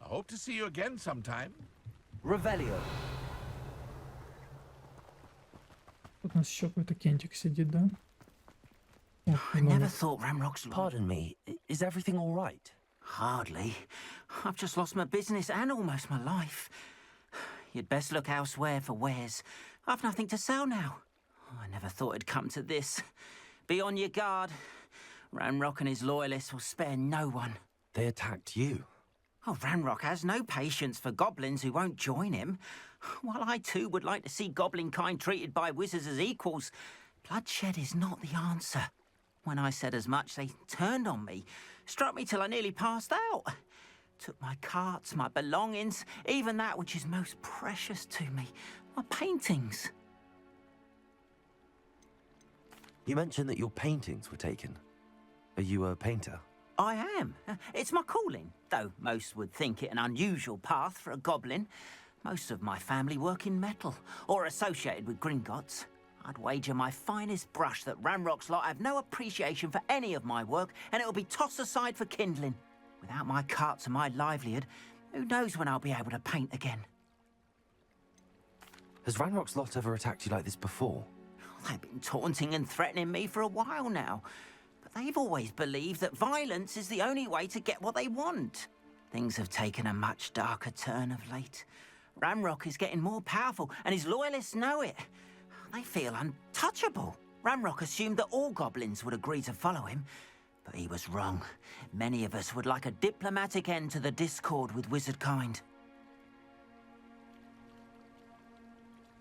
I hope to see you again sometime. Revelio. Тут у нас еще какой-то кентик сидит, да? О, I много. never thought Ramrock's... Pardon me, is everything all right? Hardly. I've just lost my business and almost my life. You'd best look elsewhere for wares. I've nothing to sell now. I never thought it'd come to this. Be on your guard. Ranrock and his loyalists will spare no one. They attacked you. Oh, Ranrock has no patience for goblins who won't join him. While I too would like to see goblin kind treated by wizards as equals, Bloodshed is not the answer. When I said as much, they turned on me, struck me till I nearly passed out. Took my carts, my belongings, even that which is most precious to me, my paintings. You mentioned that your paintings were taken. Are you a painter? I am. It's my calling, though most would think it an unusual path for a goblin. Most of my family work in metal, or associated with Gringotts. I'd wager my finest brush that Ranrock's lot have no appreciation for any of my work, and it'll be tossed aside for kindling. Without my carts and my livelihood, who knows when I'll be able to paint again? Has Ranrock's lot ever attacked you like this before? They've been taunting and threatening me for a while now. But they've always believed that violence is the only way to get what they want. Things have taken a much darker turn of late. Ranrock is getting more powerful, and his loyalists know it. They feel untouchable. Ranrock assumed that all goblins would agree to follow him, but he was wrong. Many of us would like a diplomatic end to the discord with wizard kind.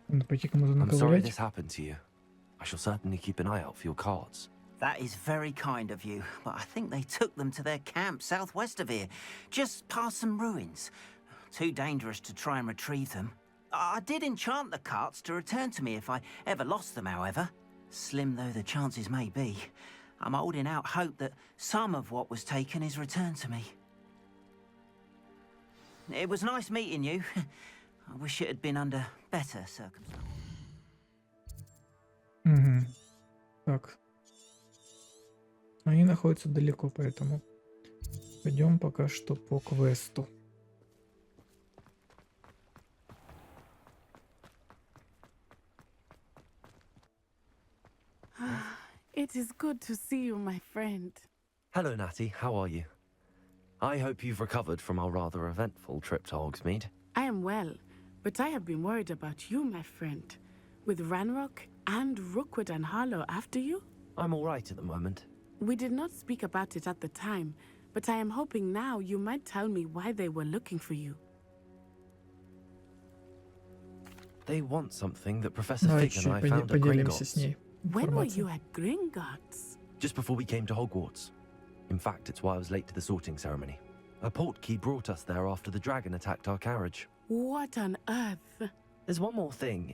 I'm sorry this happened to you. I shall certainly keep an eye out for your cards. That is very kind of you, but I think they took them to their camp southwest of here, just past some ruins. Too dangerous to try and retrieve them. I did enchant the carts to return to me if I ever lost them, however. Slim though the chances may be, I'm holding out hope that some of what was taken is returned to me. It was nice meeting you. I wish it had been under better circumstances. Угу. Так. Они находятся далеко, поэтому пойдем пока что по квесту. It is good to see you, my friend. Hello, Natty. How are you? I hope you've recovered from our rather eventful trip to Hogsmeade. I am well, but I have been worried about you, my friend. With Ranrock and Rookwood and Harlow after you? I'm all right at the moment. We did not speak about it at the time, but I am hoping now you might tell me why they were looking for you. They want something that Professor Fig and I found at Gringotts. When were you at Gringotts? Just before we came to Hogwarts. In fact, it's why I was late to the sorting ceremony. A portkey brought us there after the dragon attacked our carriage. What on earth? There's one more thing.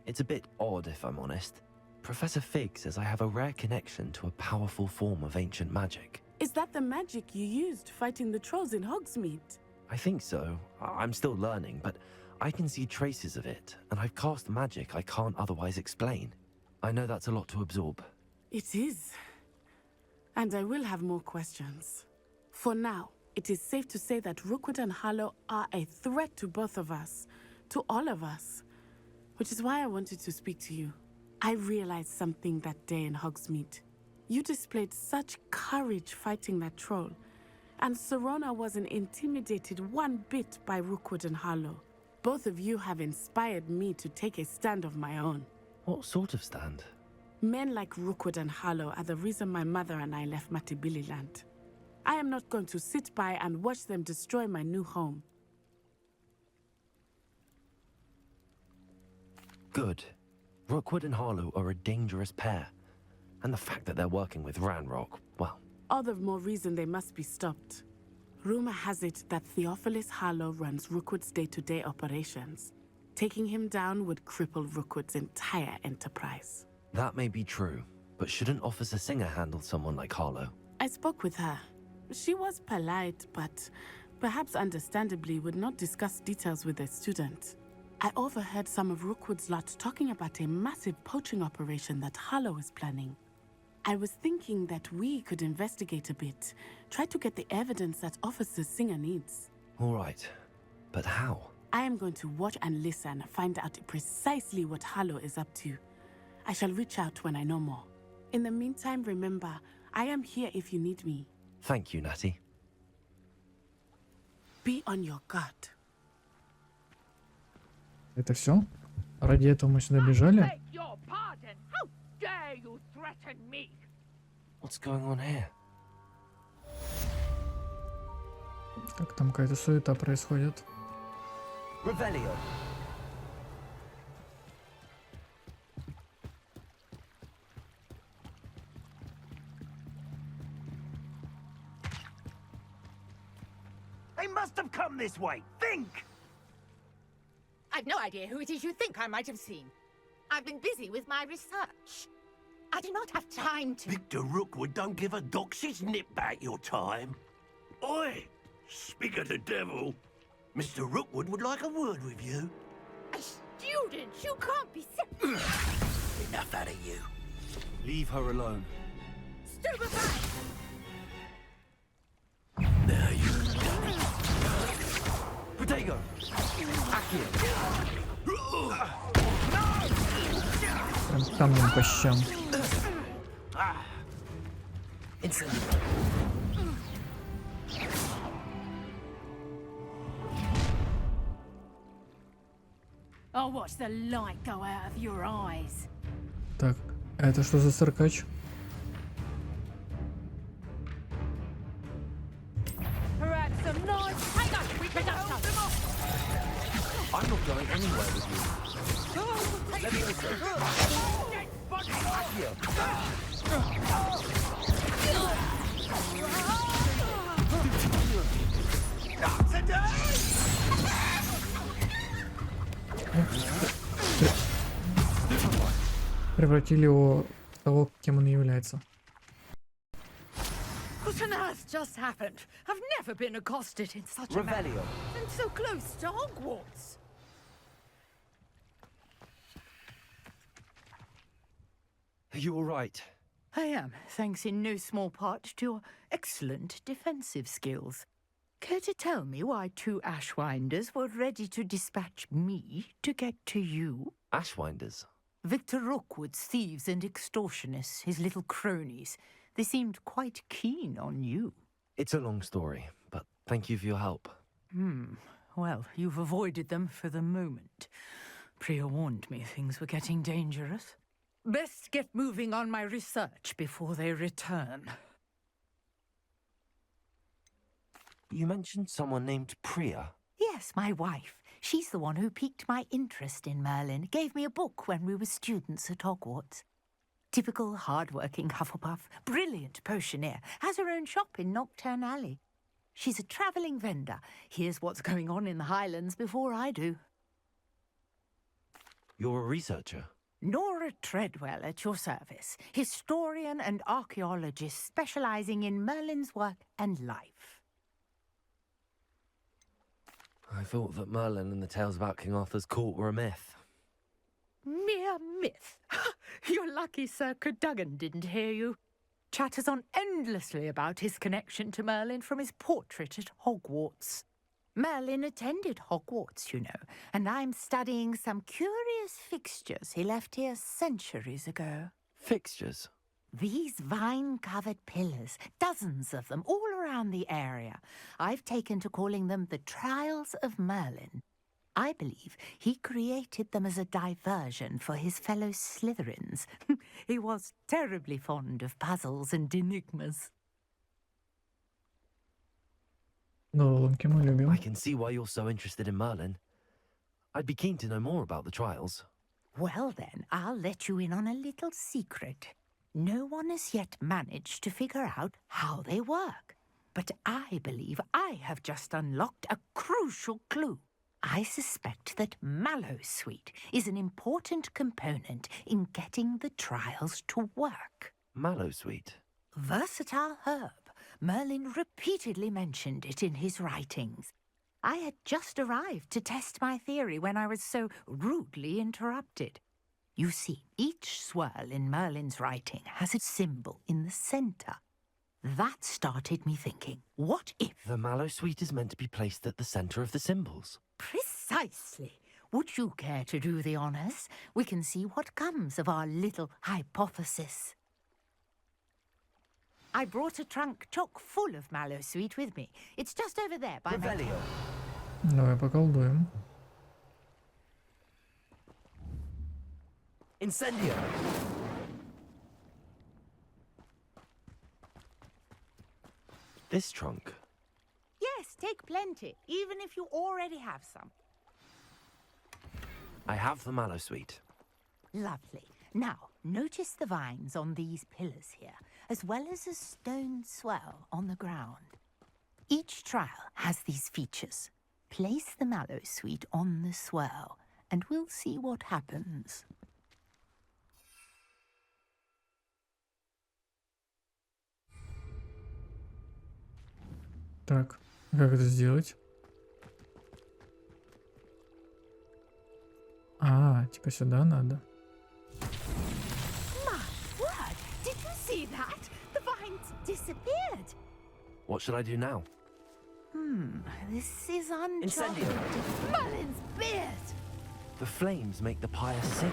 It's a bit odd, if I'm honest. Professor Fig says I have a rare connection to a powerful form of ancient magic. Is that the magic you used fighting the trolls in Hogsmeade? I think so. I'm still learning, but I can see traces of it, and I've cast magic I can't otherwise explain. I know that's a lot to absorb. It is. And I will have more questions. For now, it is safe to say that Rookwood and Harlow are a threat to both of us, to all of us. Which is why I wanted to speak to you. I realized something that day in Hogsmeade. You displayed such courage fighting that troll, and Serona wasn't intimidated one bit by Rookwood and Harlow. Both of you have inspired me to take a stand of my own. What sort of stand? Men like Rookwood and Harlow are the reason my mother and I left Matibili land. I am not going to sit by and watch them destroy my new home. Good. Rookwood and Harlow are a dangerous pair. And the fact that they're working with Ranrock, well... All the more reason they must be stopped. Rumor has it that Theophilus Harlow runs Rookwood's day-to-day operations. Taking him down would cripple Rookwood's entire enterprise. That may be true, but shouldn't Officer Singer handle someone like Harlow? I spoke with her. She was polite, but perhaps understandably would not discuss details with a student. I overheard some of Rookwood's lot talking about a massive poaching operation that Harlow is planning. I was thinking that we could investigate a bit, try to get the evidence that Officer Singer needs. All right, but how? I am going to watch and listen, find out precisely what Harlow is up to. I shall reach out when I know more. In the meantime, remember, I am here if you need me. Thank you, Natty. Be on your guard. Это все? Ради этого мы сюда бежали? What's going on here? Как там какая-то суета происходит? come this way. Think! I've no idea who it is you think I might have seen. I've been busy with my research. I do not have time to... Victor Rookwood don't give a doxy's nip back your time. Oi! Speak of the devil. Mr. Rookwood would like a word with you. A student? You can't be... Enough out of you. Leave her alone. Stupefy! Now you've done it. Protego! Accio! Прям камнем по щам. Incendio! I'll watch the light go out of your eyes. Так, а это что за циркач? Perhaps some nice... Hang on, we can have some. I'm not going anywhere with you. Levioso! Accio! Превратили его в того, кем он является. What on earth just happened? I've never been accosted in such a manner. Revelio! And so close to Hogwarts. Are you all right? I am, thanks in no small part to your excellent defensive skills. Care to tell me why two Ashwinders were ready to dispatch me to get to you? Ashwinders? Victor Rookwood's thieves and extortionists, his little cronies. They seemed quite keen on you. It's a long story, but thank you for your help. Well, you've avoided them for the moment. Priya warned me things were getting dangerous. Best get moving on my research before they return. You mentioned someone named Priya. Yes, my wife. She's the one who piqued my interest in Merlin. Gave me a book when we were students at Hogwarts. Typical hard-working Hufflepuff, brilliant potioneer, has her own shop in Knockturn Alley. She's a travelling vendor. Hears what's going on in the Highlands before I do. You're a researcher? Nora Treadwell at your service, historian and archaeologist specialising in Merlin's work and life. I thought that Merlin and the tales about King Arthur's court were a myth. Mere myth. You're lucky Sir Cadogan didn't hear you. Chatters on endlessly about his connection to Merlin from his portrait at Hogwarts. Merlin attended Hogwarts, you know, and I'm studying some curious fixtures he left here centuries ago. Fixtures? These vine-covered pillars, dozens of them, all around the area. I've taken to calling them the Trials of Merlin. I believe he created them as a diversion for his fellow Slytherins. He was terribly fond of puzzles and enigmas. I can see why you're so interested in Merlin. I'd be keen to know more about the trials. Well then, I'll let you in on a little secret. No one has yet managed to figure out how they work. But I believe I have just unlocked a crucial clue. I suspect that Mallowsweet is an important component in getting the trials to work. Mallowsweet? Versatile herb. Merlin repeatedly mentioned it in his writings. I had just arrived to test my theory when I was so rudely interrupted. You see, each swirl in Merlin's writing has a symbol in the centre. That started me thinking, what if... The Mallowsweet is meant to be placed at the centre of the symbols. Precisely. Would you care to do the honours? We can see what comes of our little hypothesis. I brought a trunk chock full of Mallowsweet with me. It's just over there by my... Revelio! Давай поколдуем. Incendio! This trunk? Yes, take plenty, even if you already have some. I have the Mallowsweet. Lovely. Now, notice the vines on these pillars here, as well as a stone swell on the ground. Each trial has these features. Place the mallow sweet on the swirl, and we'll see what happens. Так, как это сделать? А, типа сюда надо. My word! Did you see that? The vines disappeared. What should I do now? This is uncharted. Incendio. Merlin's beard! The flames make the pyre sing.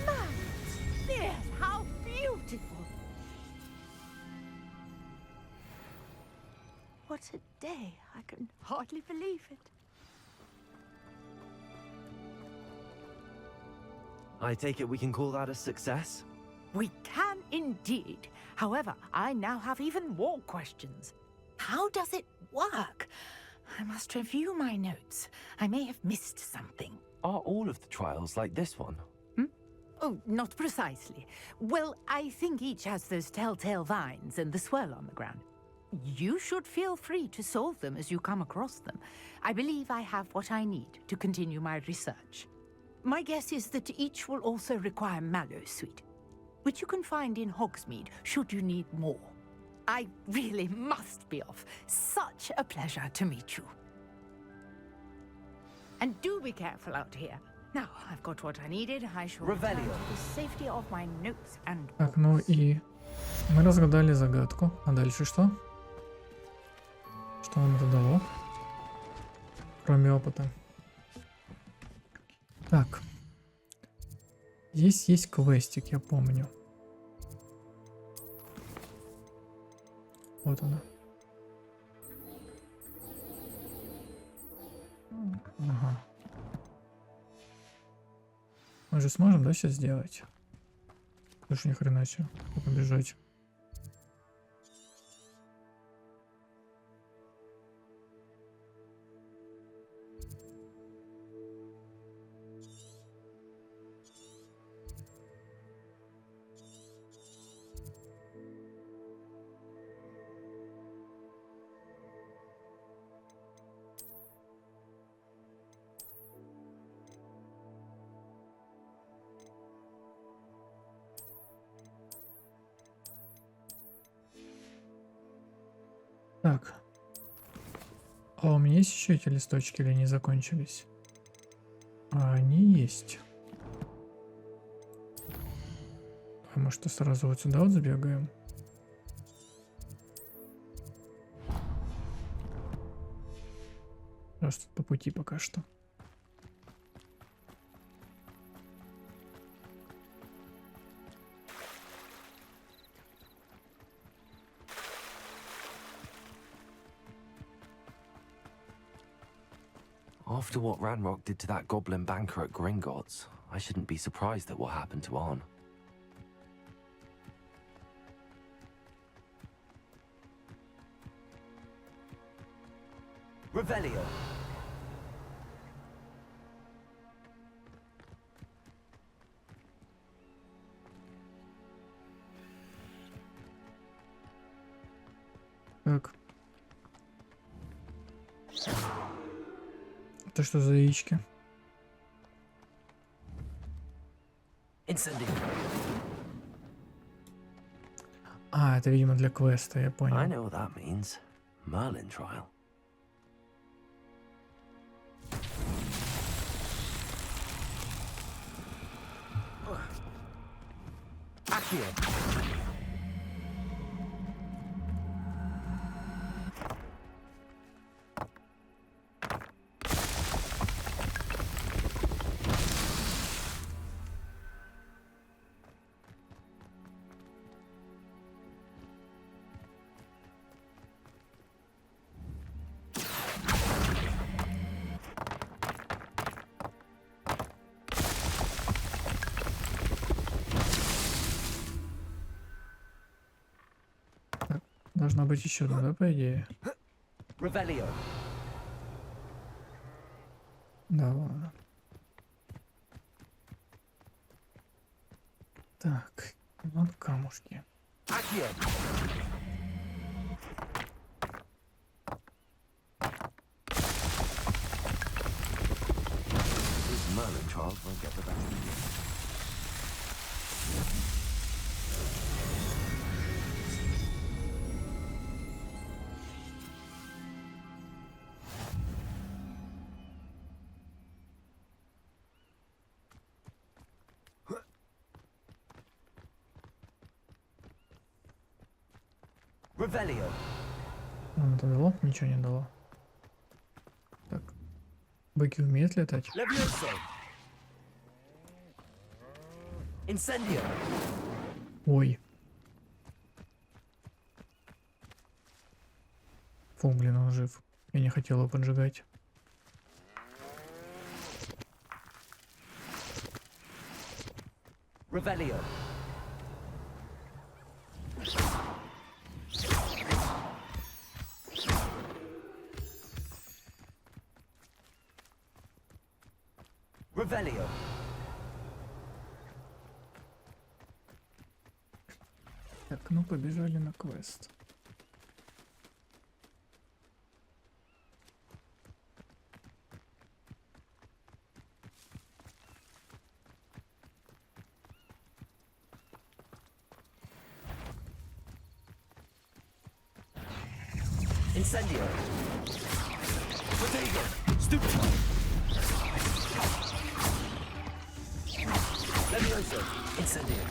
Merlin's beard! How beautiful! What a day. I can hardly believe it. I take it we can call that a success? We can indeed. However, I now have even more questions. How does it work? I must review my notes. I may have missed something. Are all of the trials like this one? Oh, not precisely. Well, I think each has those telltale vines and the swirl on the ground. You should feel free to solve them as you come across them. I believe I have what I need to continue my research. My guess is that each will also require mallow sweet, which you can find in Hogsmeade should you need more. I really must be off. Such a pleasure to meet you. And do be careful out here. Now, I've got what I needed. I shall return to the safety of my notes and... Так, ну и мы разгадали загадку. А дальше что? Что нам это дало? Кроме опыта. Так. Здесь есть квестик, я помню. Вот она. Ага. Мы же сможем, да, сейчас сделать? Слушай, ни хрена себе. Побежать. Так. А у меня есть еще эти листочки или они закончились? А они есть. А может, сразу вот сюда вот забегаем? Просто по пути пока что. After what Ranrock did to that goblin banker at Gringotts, I shouldn't be surprised at what happened to Arn. Revelio. Так. Это что за яички? Incendio. А, это, видимо, для квеста, я понял. I know what that means. Merlin trial. Accio. Должна быть еще одна, да, по идее? Revelio. Да ладно. Так, вот камушки. These Merlin trials won't get the best of you. Revelio. Это дало? Ничего не дало. Так. Быки умеют летать? Levioso. Incendio. Ой. Фу, блин, он жив. Я не хотел его поджигать. Revelio. Revelio. Так, ну побежали на квест. Incendio. Potato. Stupid. Levioso. Incendio.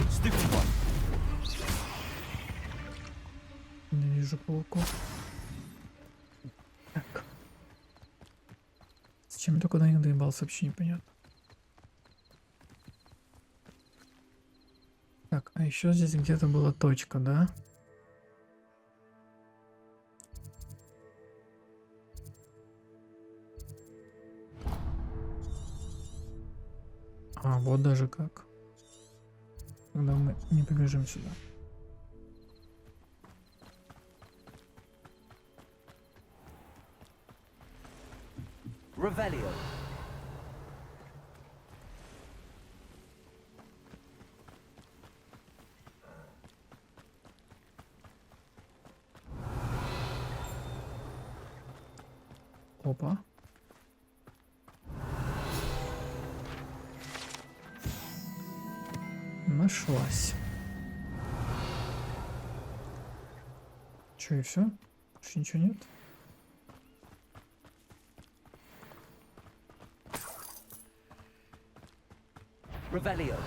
Stupid one. Не вижу пауков. Так. Зачем я только до них доебался, вообще непонятно. Так, а еще здесь где-то была точка, да? А, вот даже как. Когда мы не побежим сюда. Revelio. Опа. Нашлась. Че, и все? Больше ничего нет? Revelio.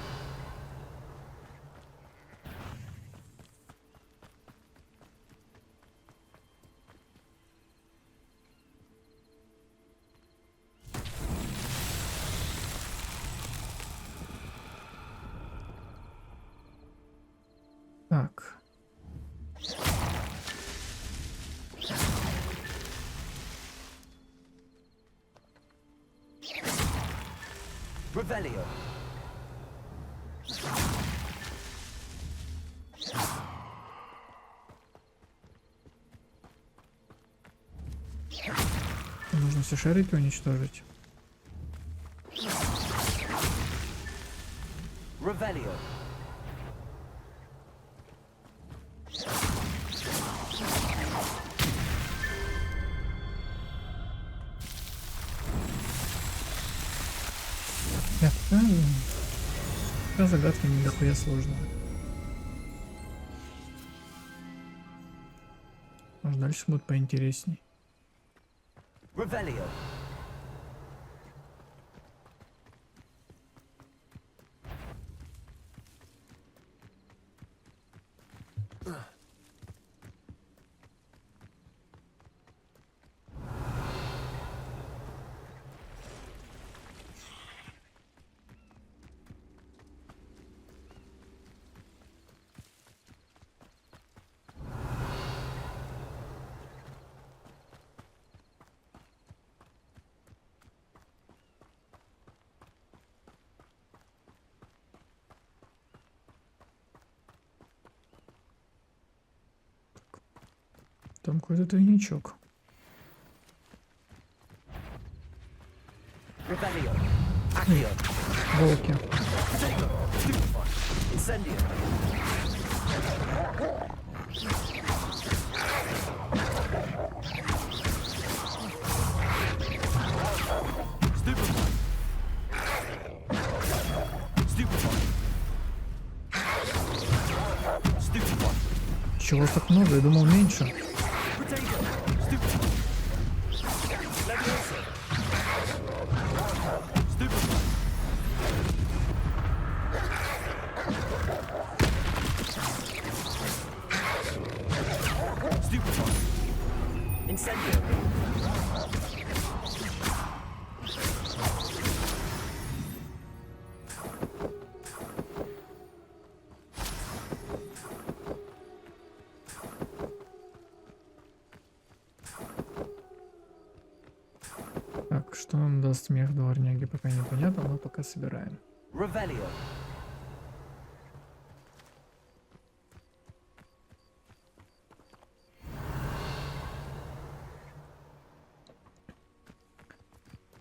Так. Revelio. Нужно все шарики уничтожить. Revelio. Нет, пока загадки не дохуя сложно. Может, дальше будет поинтересней. Revelio. Там какой-то тайничок. Волки. Чего так много? Я думал меньше. Так, что нам даст смех дворняги, пока непонятно, мы пока собираем.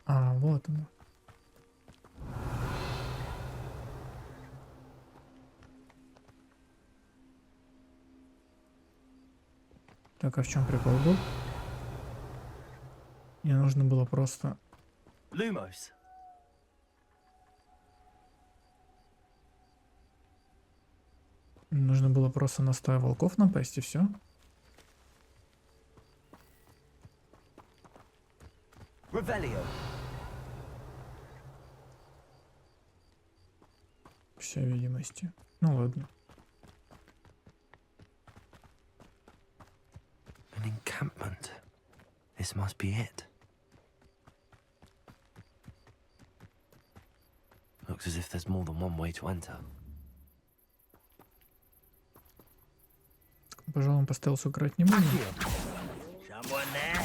А, вот оно. Так, а в чем прикол был? Мне нужно было просто... Lumos. Нужно было просто на стаю волков напасть и все. Revelio. Вся видимости. Ну ладно. An encampment. This must be it. Looks as if there's more than one way to enter. Пожалуй, по стелсу играть не будем. Someone there.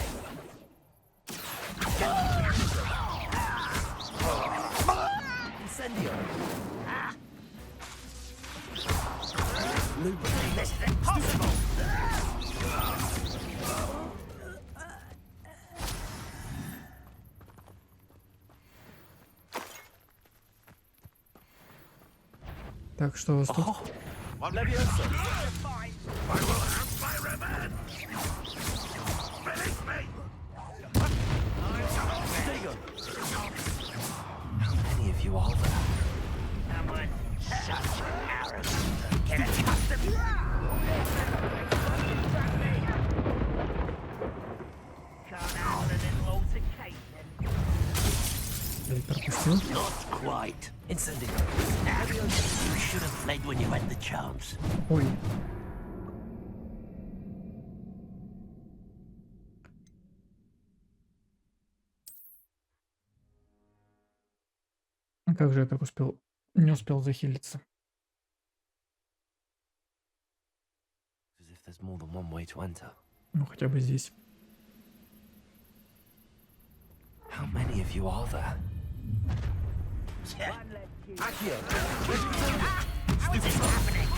Incendio. This is impossible. Так, что у вас тут? Leviosa. I will have my revenge. Release me. How many of you are there? Someone such arrogance. Get accustomed. Can't handle a little altercation. Я их пропустил. Not quite. Incendio. You should have fled when you had the chance. Ой. А как же я так успел? Не успел захилиться. As if there's more than one way to enter. Ну хотя бы здесь. How many of you are there? Accio. Stupid happening.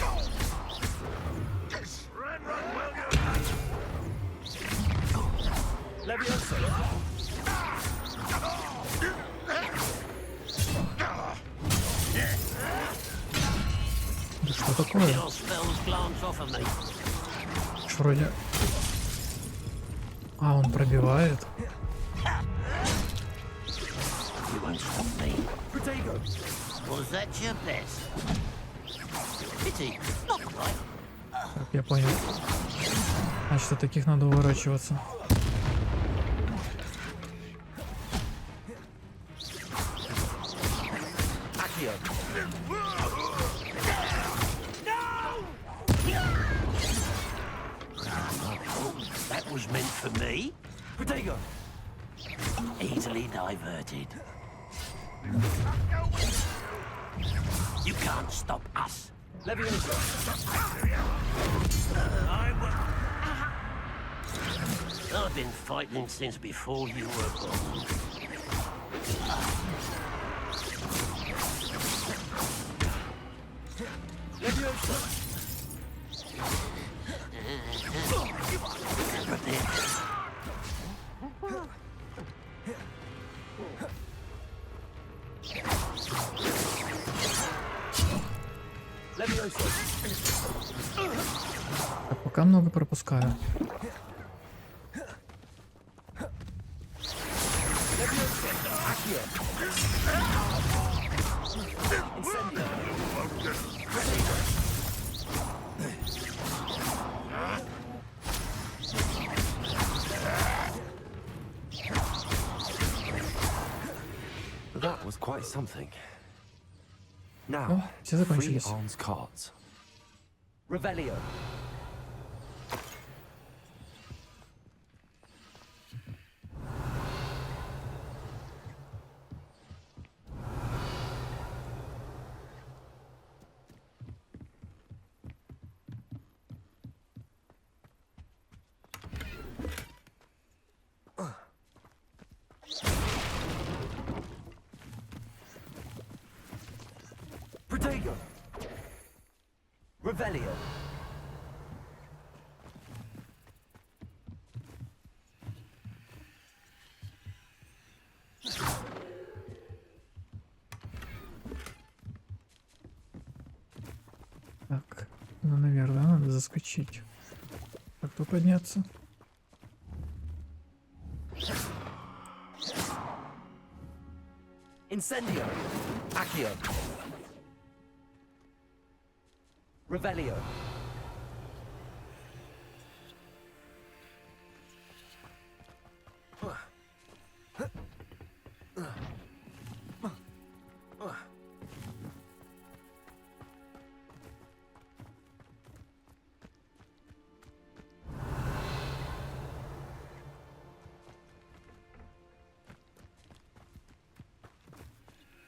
Run, will you? Leviosa. Да что такое? Your spells glance off of me. Аж вроде... А, он пробивает. You won't stop me. Protego. Was that your best? Pity. Not quite. Так, я понял. Значит, от таких надо уворачиваться. Accio. That was meant for me. Protego. Easily diverted. You can't stop us. Leviosa. I've been fighting since before you were born. Leviosa. Пока много пропускаю. That was quite something. О, Now, все free закончились. arms cards. Revelio. Protego. Revelio. Так, ну, наверное, надо заскочить. Как-то подняться. Incendio. Accio. Revelio.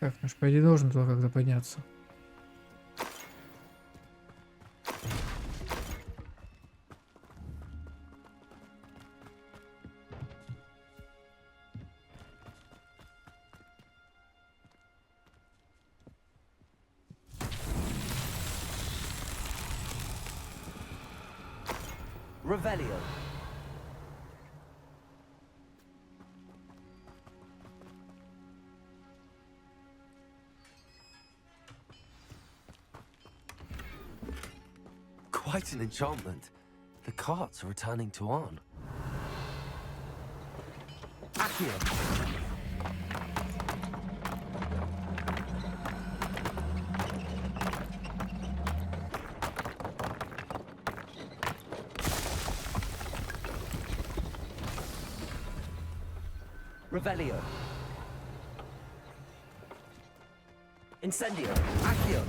Так, ну ж, по идее, должен туда как-то подняться. Revelio. Quite an enchantment. The carts are returning to on. Accio. Revelio. Incendio. Accio.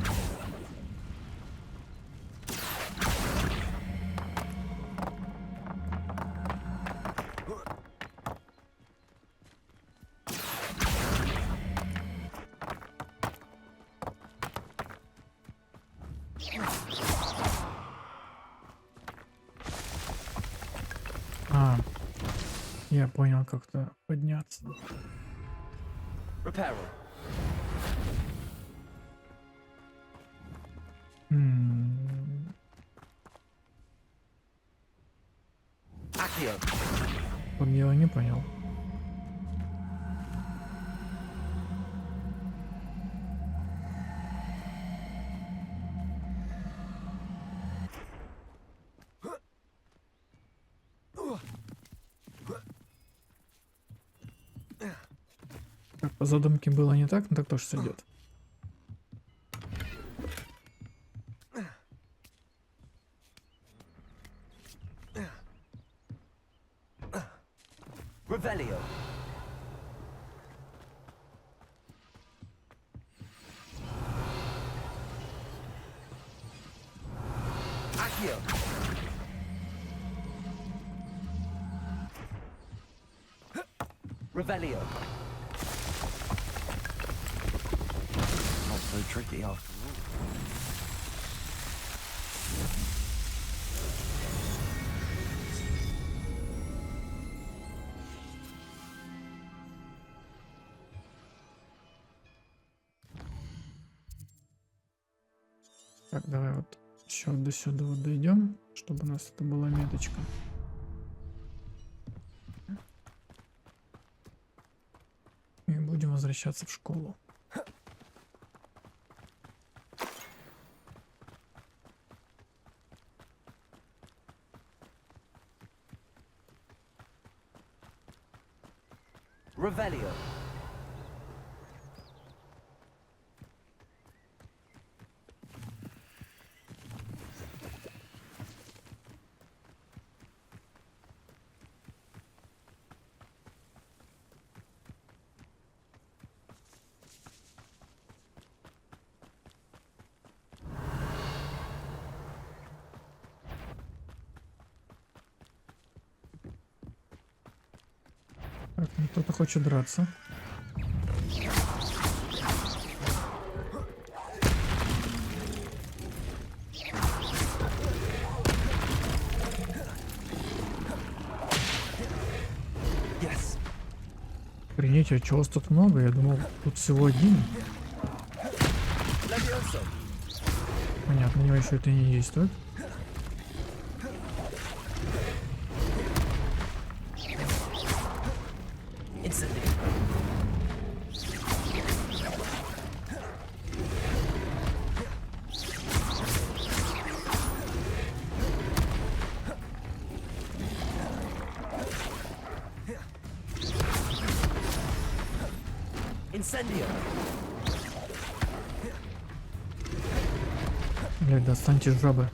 А, я понял, как-то подняться. Reparo. Accio. Вот я его не понял. Так, по задумке было не так, но так тоже сойдет. Revelio. Accio. Revelio. Not so tricky after all. Так, давай вот еще до сюда вот дойдем, чтобы у нас это была меточка. И будем возвращаться в школу. Revelio. Так, ну кто-то хочет драться. Охренеть, а чего вас тут много? Я думал, тут всего один. Понятно, у него еще это не действует. Блядь, достаньте жабы.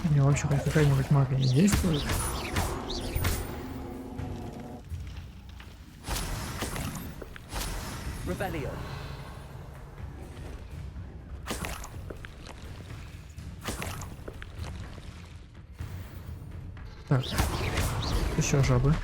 У меня вообще хоть какая-нибудь магия не действует? Так, еще жабы.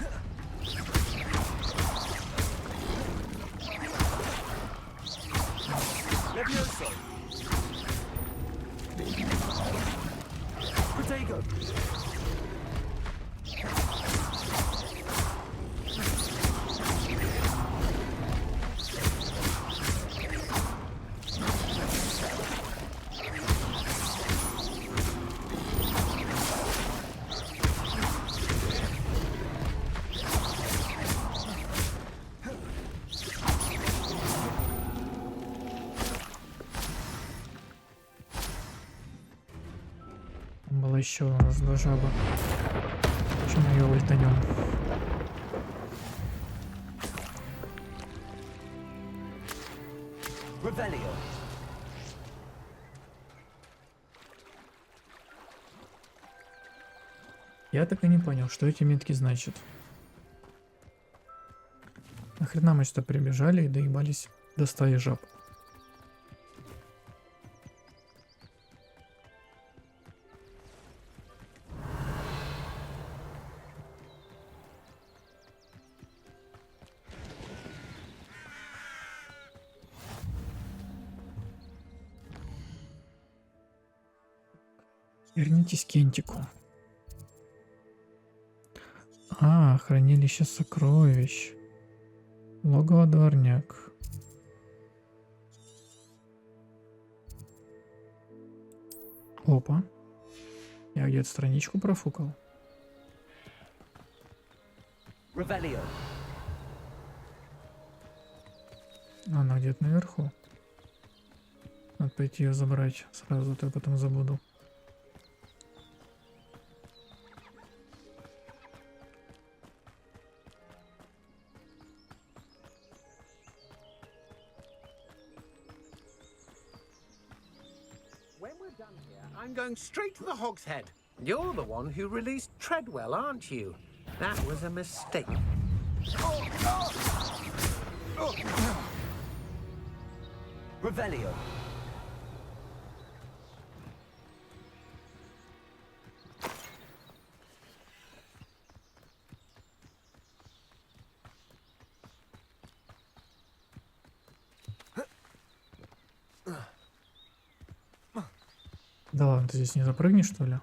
Было еще у нас два жаба. Чем мы ее ультанем? Я так и не понял, что эти метки значат. Нахрена мы сюда прибежали и доебались до стаи жаб? Вернитесь к Кентику. А, хранилище сокровищ. Логово дворняк. Опа. Я где-то страничку профукал. Она где-то наверху. Надо пойти ее забрать сразу, то я потом забуду. I'm going straight to the Hog's Head. You're the one who released Treadwell, aren't you? That was a mistake. Revelio. Да ладно, ты здесь не запрыгнешь, что ли?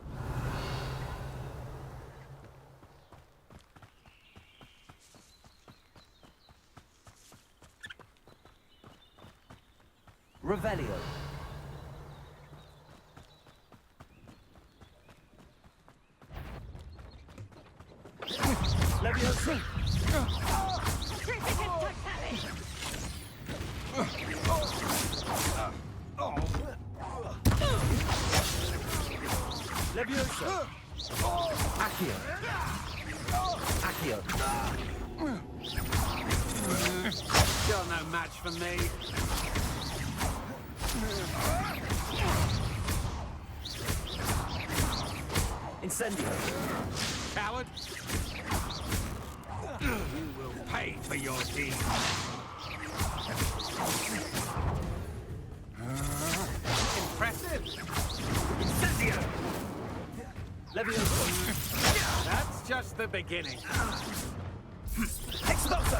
Leviosa! Leviosa! Accio! Accio! You're no match for me. Incendio! Coward! You will pay for your deeds. Impressive! Incendio! Leviosa! That's just the beginning. Exploso!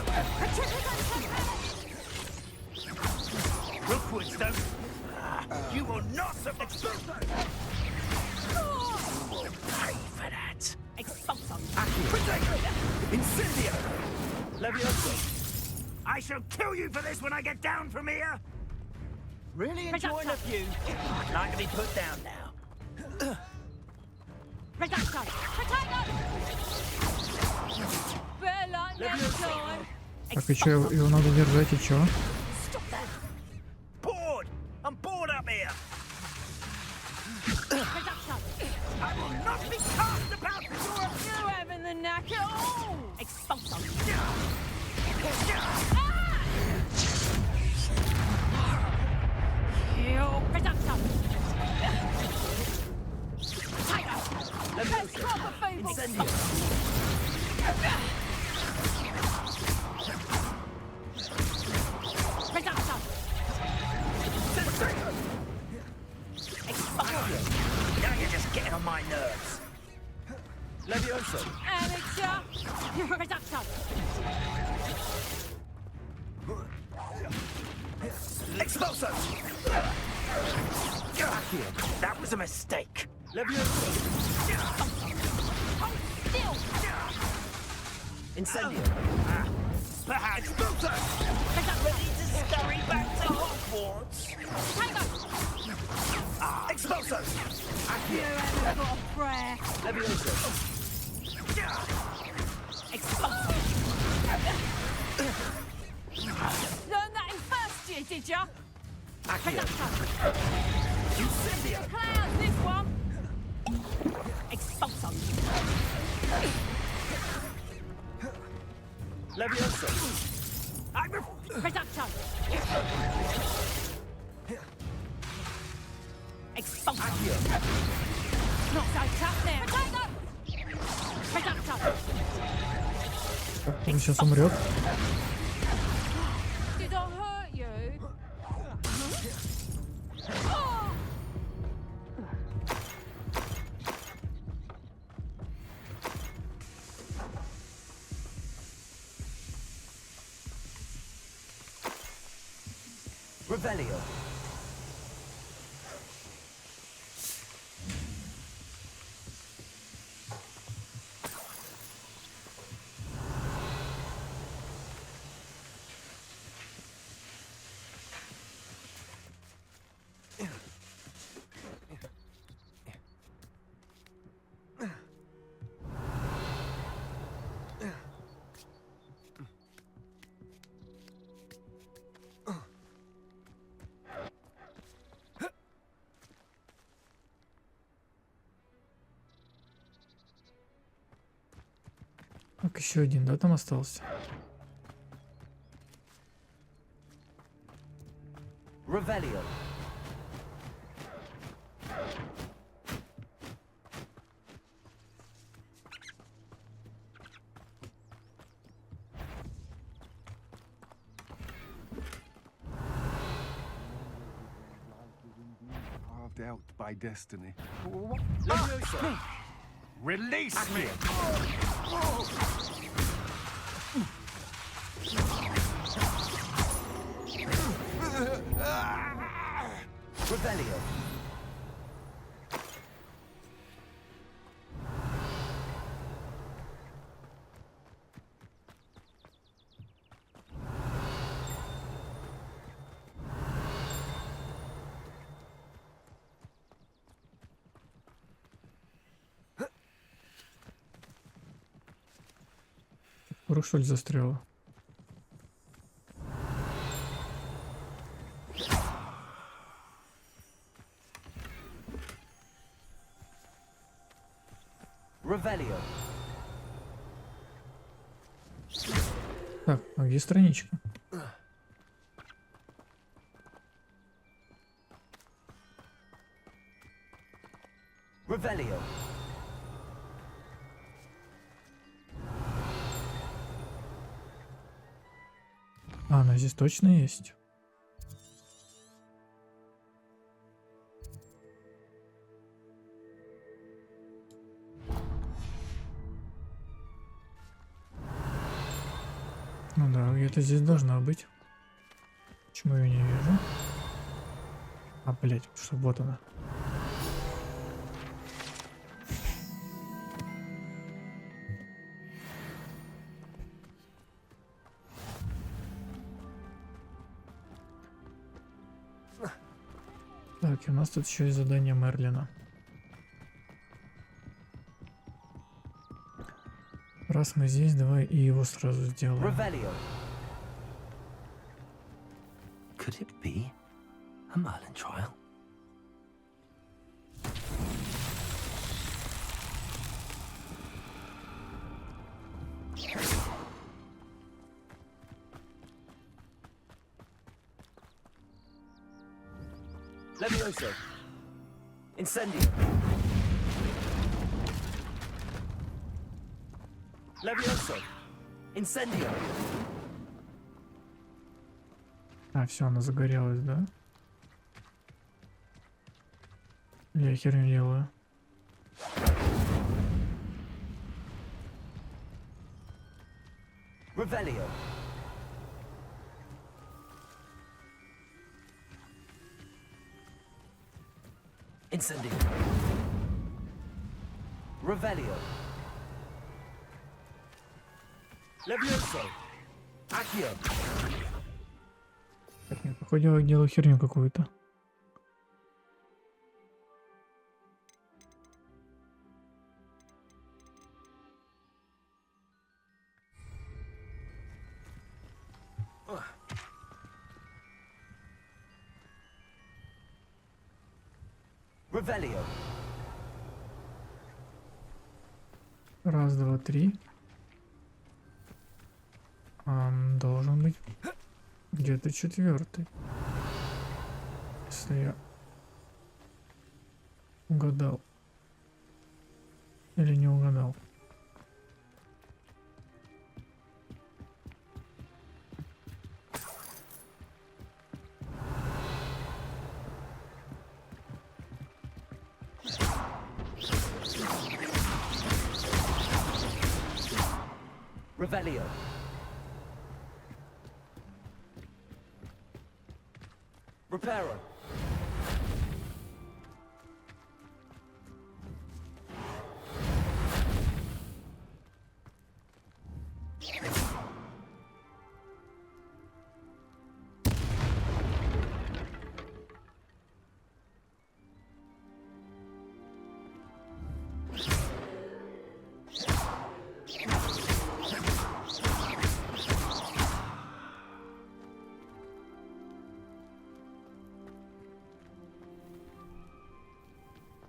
Rookwood's don't. You will not survive. Exploso! You will pay for that. Expulso! Incendio! Leviosa! I shall kill you for this when I get down from here! Really enjoying a few. I'd like to be put down now. Reduction! Potato! Bella, next time! Так, и чё, его надо держать, и чё? Bored! I'm bored up here! I will not be cast about You having the knack at all! Expulso! Kill! Reduction! Let's drop a feeble! Incendio! Reduction! Now you're just getting on my nerves. Leviosa! Amateur! Reduction! Expulso! That was a mistake. Leviosa! Still! Incendio! Perhaps. Expulso! Ready to scurry back to Hogwarts? Expulso! You haven't got a prayer! Leviosa! Expulso! Learned that in first year, did ya? Incendio! Clouds, this one! Expulso! Leviosa! Reduction! Expulso! Not so tough now! Potato! Reduction! Он сейчас умрет. Did I hurt you? Revelio. Так, еще один, да, там остался? Revelio. Carved out by destiny. Leviosa. Release me! Revelio. Круг, что ли, застряла? Revelio. Так, а где страничка? Revelio. А, она здесь точно есть. Ну да, где-то здесь должна быть. Почему я ее не вижу? А, блять, что вот она. Так, и у нас тут еще есть задание Мерлина. Раз мы здесь, давай и его сразу сделаем. Revelio. Could it be a Merlin trial? Levioso. Incendio. Levioso. Incendio. А, все, она загорелась, да? Я херню делаю. Revelio. Incendio. Revelio. Levioso. Accio. Так, нет, походу я делаю херню какую-то. Revelio. Раз, два, три. Должен быть где-то четвертый. Если я угадал. Или не угадал. Revelio. Reparo.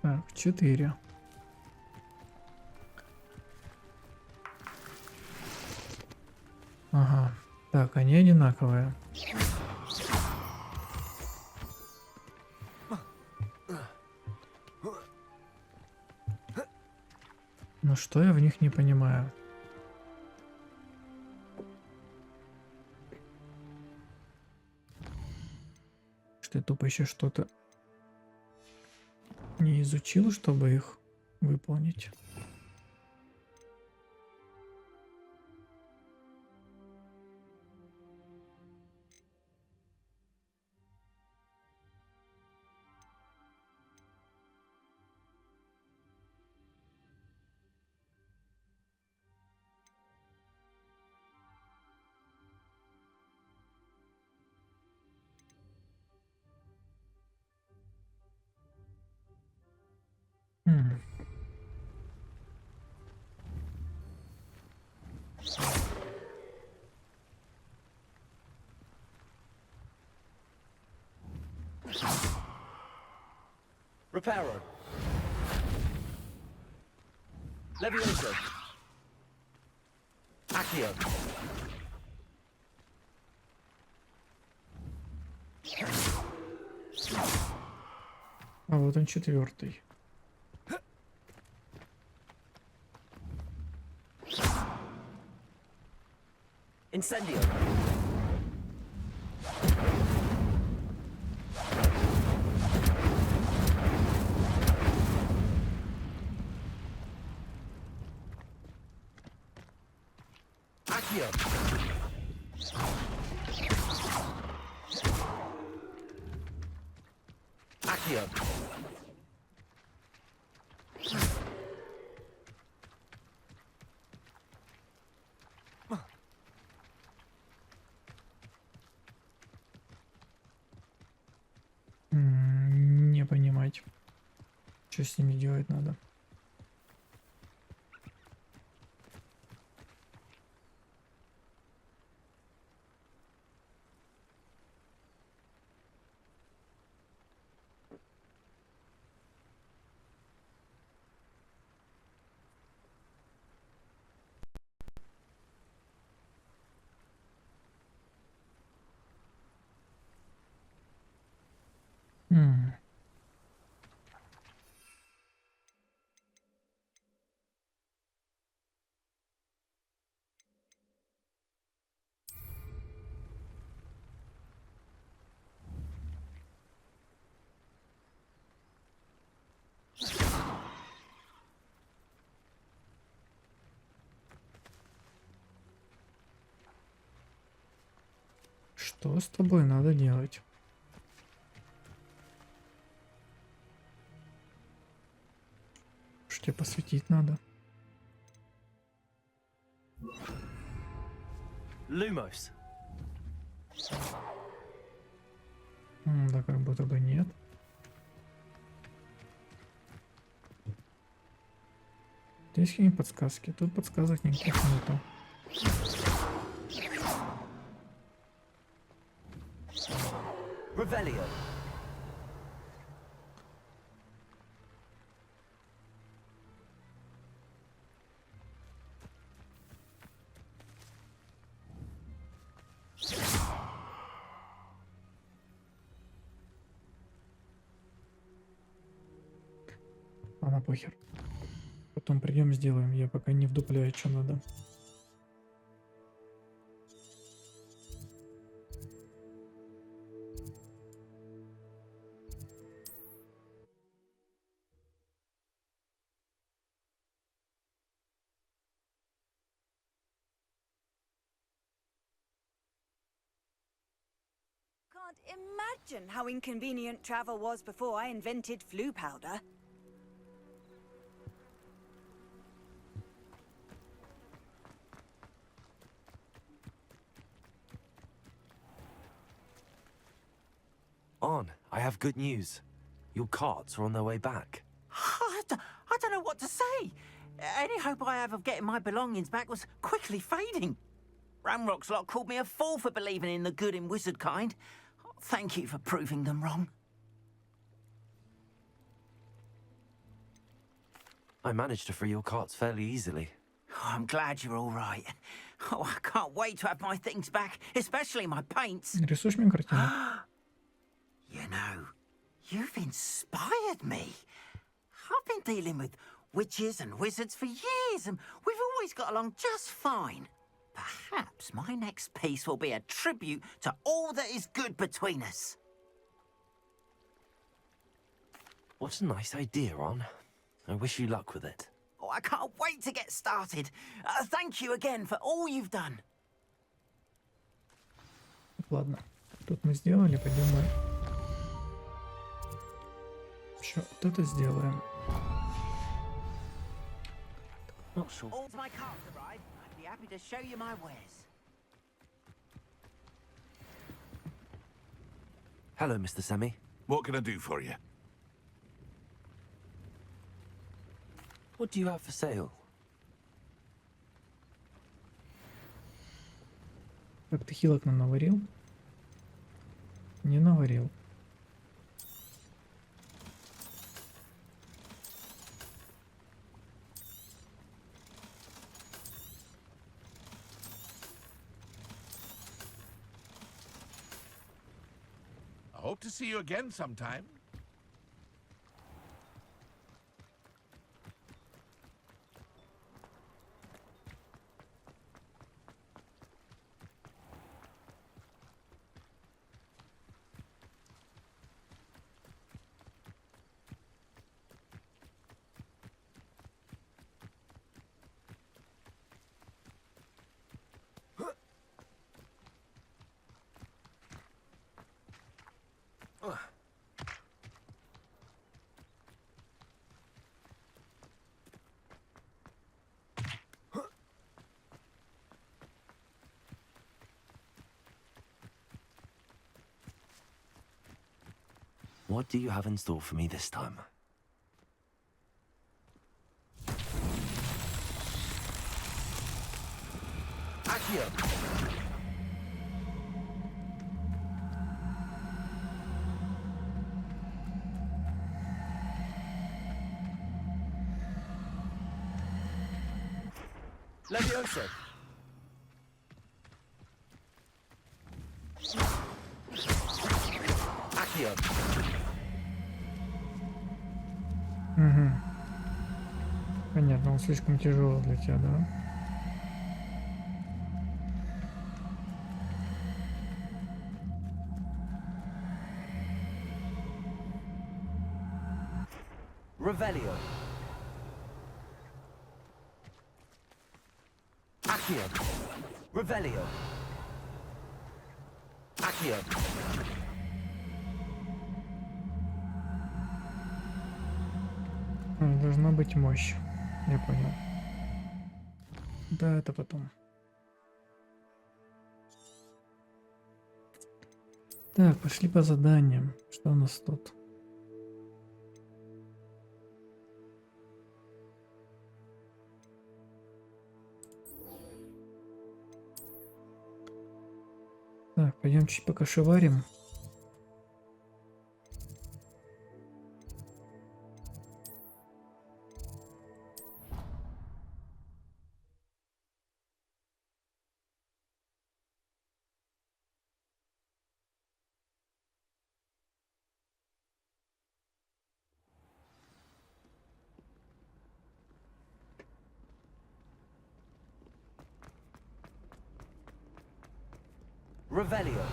Так, 4. Ага. Так, они одинаковые. Но что я в них не понимаю? Что я тупо еще что-то не изучил, чтобы их выполнить. Reparo. Levioso. Accio. А вот он четвертый. Incendio. Accio. Accio. Не понимать, что с ними делать надо. Что с тобой надо делать? Что тебе посвятить надо? Lumos. Да как будто бы нет. Здесь какие подсказки? Тут подсказок никаких нету. Revelio. Ладно, похер. Потом придем, сделаем. Я пока не вдупляю, что надо. Can't imagine how inconvenient travel was before I invented flu powder. On, I have good news. Your carts are on their way back. I don't know what to say. Any hope I have of getting my belongings back was quickly fading. Ramrock's lot called me a fool for believing in the good in wizard kind. Thank you for proving them wrong. I managed to free your carts fairly easily. Oh, I'm glad you're all right. Oh, I can't wait to have my things back, especially my paints. Рисуешь мне картину? You know, you've inspired me. I've been dealing with witches and wizards for years, and we've always got along just fine. Perhaps my next piece will be a tribute to all that is good between us. What a nice idea, Ron. I wish you luck with it. Oh, I can't wait to get started. Thank you again for all you've done. Ладно, тут мы сделали, пойдем мы. Еще вот это сделаем. Not sure. All my carts arrived. I'd be happy to show you my wares. Hello, Mr. Semi. What can I do for you? What do you have for sale? Так, ты хилок нам наварил? Не наварил. Hope to see you again sometime. What do you have in store for me this time? Accio! Levioso! Accio! Угу. Понятно, он слишком тяжелый для тебя, да? Revelio. Accio. Revelio. Accio. Должна быть мощь. Я понял. Да, это потом. Так, пошли по заданиям. Что у нас тут? Так, пойдем чуть покашеварим. Revelio.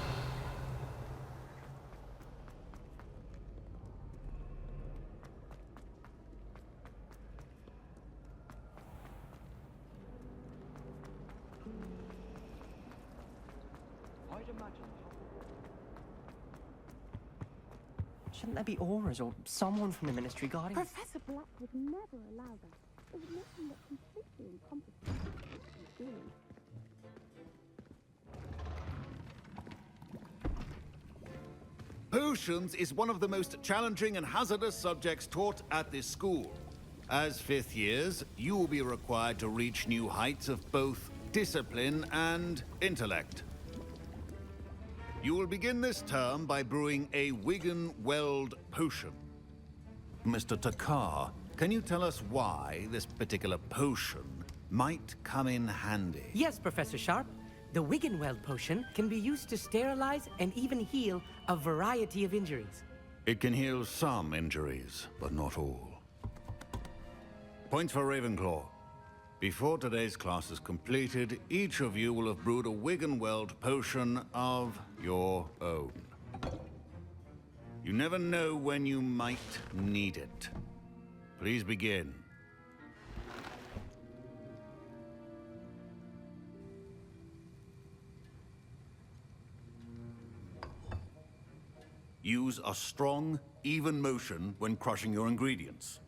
Shouldn't there be auras or someone from the ministry guarding? Professor Black would never allow that. It would make him look completely incompetent. Potions is one of the most challenging and hazardous subjects taught at this school. As fifth years, you will be required to reach new heights of both discipline and intellect. You will begin this term by brewing a Wigan-Weld potion. Mr. Takar, can you tell us why this particular potion might come in handy? Yes, Professor Sharp. The Wigan-Weld potion can be used to sterilize and even heal a variety of injuries. It can heal some injuries, but not all. Points for Ravenclaw. Before today's class is completed, each of you will have brewed a Wigan-Weld potion of your own. You never know when you might need it. Please begin. Use a strong, even motion when crushing your ingredients.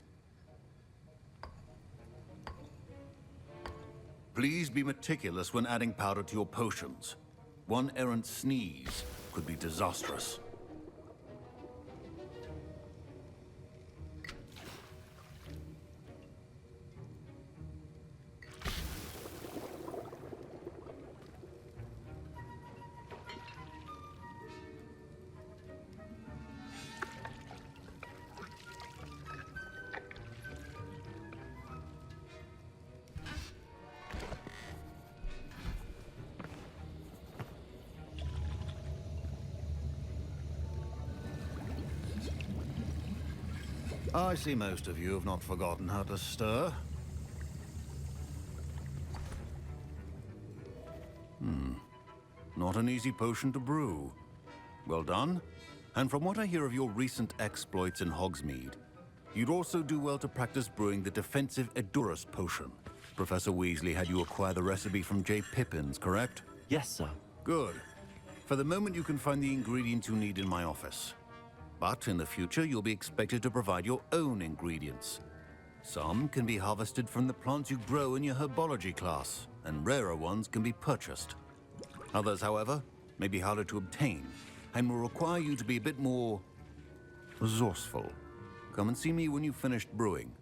Please be meticulous when adding powder to your potions. One errant sneeze could be disastrous. I see most of you have not forgotten how to stir. Not an easy potion to brew. Well done. And from what I hear of your recent exploits in Hogsmeade, you'd also do well to practice brewing the defensive Edurus potion. Professor Weasley had you acquire the recipe from J. Pippin's, correct? Yes, sir. Good. For the moment, you can find the ingredients you need in my office. But in the future, you'll be expected to provide your own ingredients. Some can be harvested from the plants you grow in your herbology class, and rarer ones can be purchased. Others, however, may be harder to obtain, and will require you to be a bit more resourceful. Come and see me when you've finished brewing,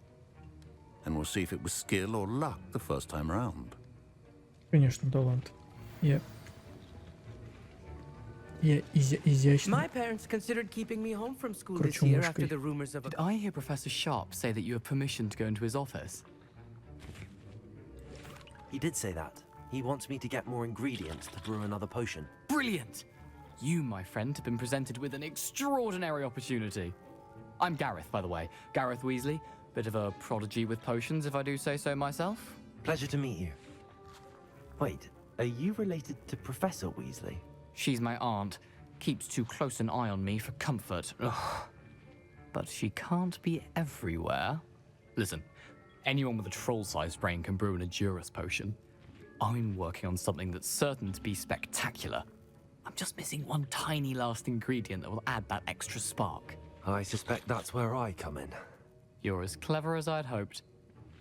and we'll see if it was skill or luck the first time round. Конечно, талант. Я изящно. My parents considered keeping me home from school this Кручу year мышкой. after the rumors of a... Did I hear Professor Sharp say that you have permission to go into his office? He did say that. He wants me to get more ingredients to brew another potion. Brilliant! You, my friend, have been presented with an extraordinary opportunity. I'm Gareth, by the way. Gareth Weasley. Bit of a prodigy with potions, if I do say so myself. Pleasure to meet you. Wait, are you related to Professor Weasley? She's my aunt. Keeps too close an eye on me for comfort. Ugh. But she can't be everywhere. Listen, anyone with a troll-sized brain can brew an Edurus potion. I'm working on something that's certain to be spectacular. I'm just missing one tiny last ingredient that will add that extra spark. I suspect that's where I come in. You're as clever as I'd hoped.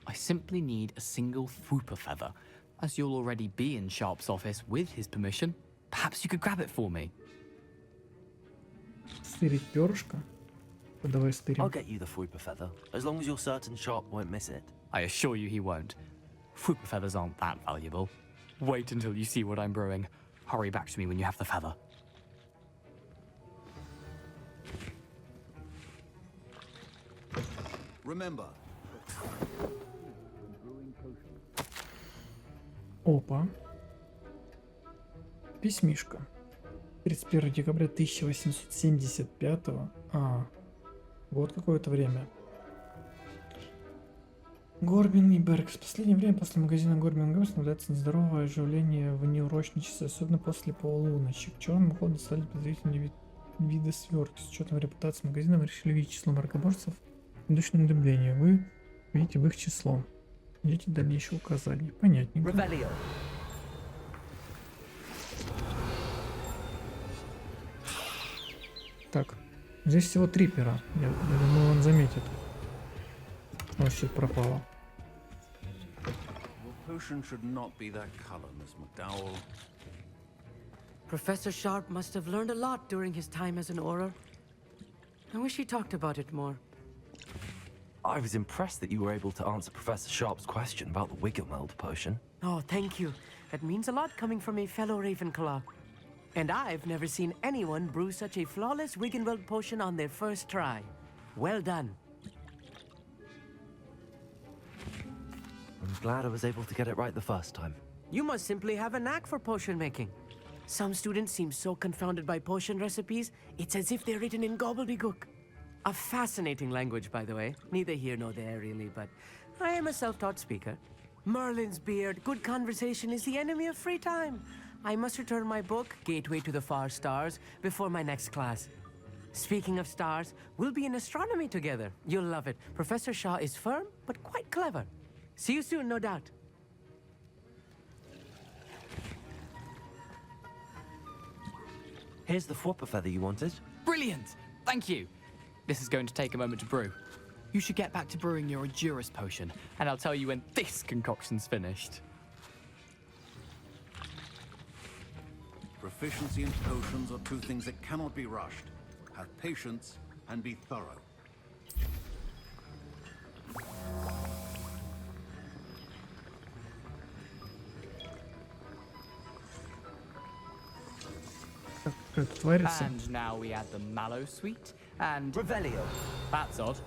I simply need a single Fwooper feather. As you'll already be in Sharp's office with his permission, perhaps you could grab it for me. Стырить перышко? Давай стырим. I'll get you the Fwooper feather, as long as you're certain Sharp won't miss it. I assure you he won't. Fwooper feathers aren't that valuable. Wait until you see what I'm brewing. Hurry back to me when you have the feather. Remember. Опа. Письмишко. 31 декабря 1875. Вот какое-то время. Горбин и Берг. В последнее время после магазина Горбин и Берг наблюдается нездоровое оживление в неурочные часы, особенно после полуночи. К черному ходу стали подозрительные виды свертки. С учетом репутации магазина мы решили видеть число мракоборцев идущее на дубление. Вы видите в их число. Идите дальнейшие указания. Понятненько. Так, здесь всего 3 пера. Я думаю, он заметит. О, все пропало. Professor Sharp must have learned a lot during his time as an Auror. I wish he talked about it more. I was impressed that you were able to answer Professor Sharp's question about the Wiggenweld potion. Oh, thank you. That means a lot coming from a fellow Ravenclaw. And I've never seen anyone brew such a flawless Wiggenweld potion on their first try. Well done. I'm glad I was able to get it right the first time. You must simply have a knack for potion making. Some students seem so confounded by potion recipes, it's as if they're written in gobbledygook. A fascinating language, by the way. Neither here nor there, really, but I am a self-taught speaker. Merlin's beard, good conversation is the enemy of free time. I must return my book, Gateway to the Far Stars, before my next class. Speaking of stars, we'll be in astronomy together. You'll love it. Professor Shaw is firm, but quite clever. See you soon, no doubt. Here's the Fwooper feather you wanted. Brilliant! Thank you. This is going to take a moment to brew. You should get back to brewing your Edurus potion, and I'll tell you when this concoction's finished. Proficiency in potions are two things that cannot be rushed. Have patience and be thorough. And now we add the mallow sweet and Revelio. That's odd.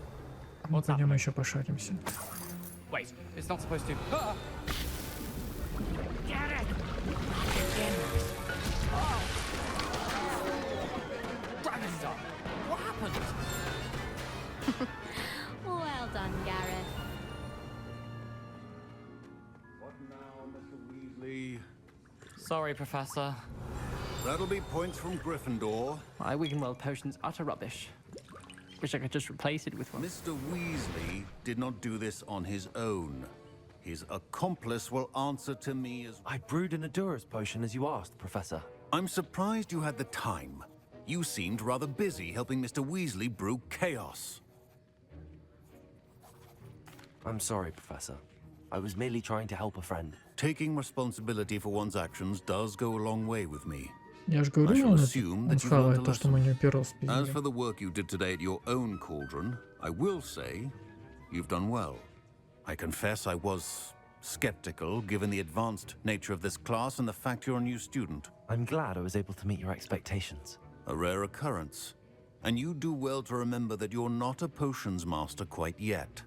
Мы пойдем еще пошаримся. Wait, it's not supposed to. Get it! What happened? Sorry, Professor. That'll be points from Gryffindor. My Wiggenweld potion's utter rubbish. Wish I could just replace it with one. Mr. Weasley did not do this on his own. His accomplice will answer to me as... I brewed an Adura's potion as you asked, Professor. I'm surprised you had the time. You seemed rather busy helping Mr. Weasley brew chaos. I'm sorry, Professor. I was merely trying to help a friend. Taking responsibility for one's actions does go a long way with me. Я же I говорю, shall он assume that you've хавает learned a то, что мы lesson. не перо As спиздили. for the work you did today at your own cauldron, I will say you've done well. I confess I was skeptical given the advanced nature of this class and the fact you're a new student. I'm glad I was able to meet your expectations. A rare occurrence. And you do well to remember that you're not a potions master quite yet.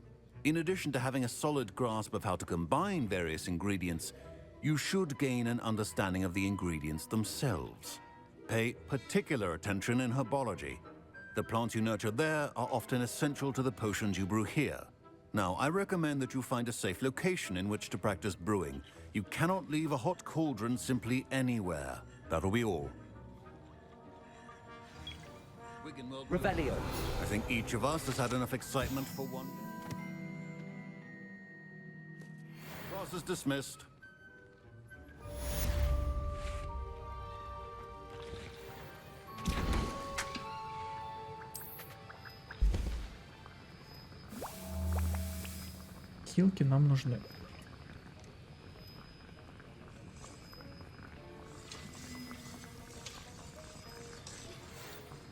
In addition to having a solid grasp of how to combine various ingredients, you should gain an understanding of the ingredients themselves. Pay particular attention in herbology. The plants you nurture there are often essential to the potions you brew here. Now, I recommend that you find a safe location in which to practice brewing. You cannot leave a hot cauldron simply anywhere. That'll be all. Revelio. I think each of us has had enough excitement for one. Class is dismissed. Хилки нам нужны.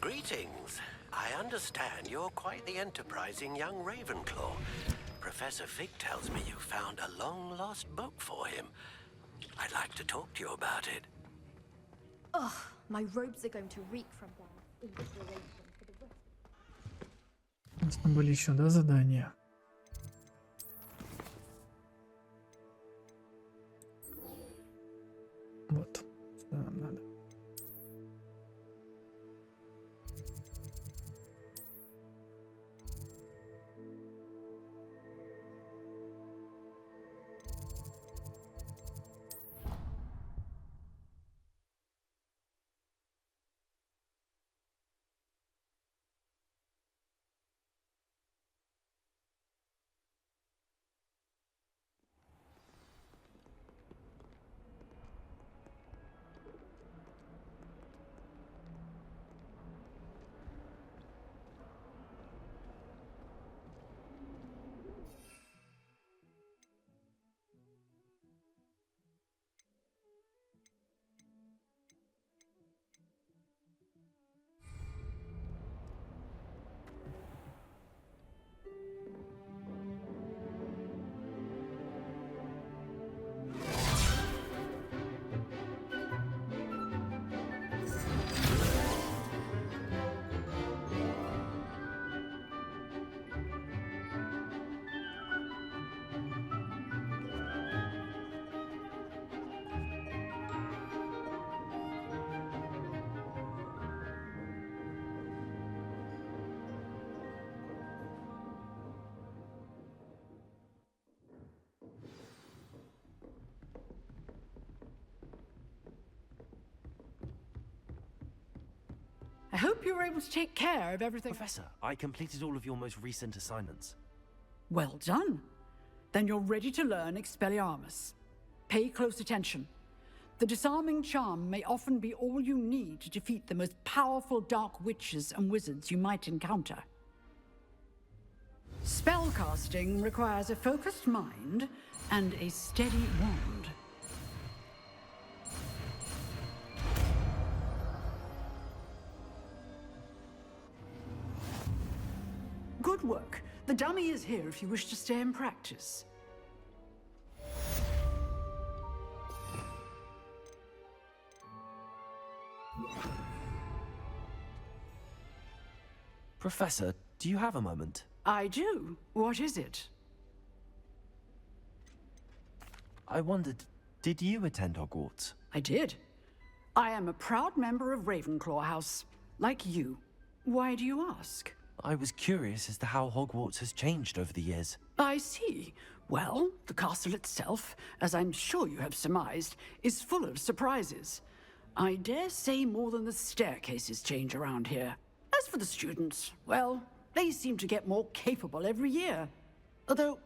Greetings. I understand you're quite the enterprising young Ravenclaw. Professor Fig tells me you found a long-lost book for him. I'd like to talk to you about it. Ugh, my robes are going to reek from that. In preparation for the rest. У нас там были еще, да, задания? Вот, что нам надо. I hope you were able to take care of everything. Professor, I completed all of your most recent assignments. Well done. Then you're ready to learn Expelliarmus. Pay close attention. The disarming charm may often be all you need to defeat the most powerful dark witches and wizards you might encounter. Spellcasting requires a focused mind and a steady wand. Good work. The dummy is here if you wish to stay and practice. Professor, do you have a moment? I do. What is it? I wondered, did you attend Hogwarts? I did. I am a proud member of Ravenclaw House, like you. Why do you ask? I was curious as to how Hogwarts has changed over the years. I see. Well, the castle itself, as I'm sure you have surmised, is full of surprises. I dare say more than the staircases change around here. As for the students, well, they seem to get more capable every year. Although,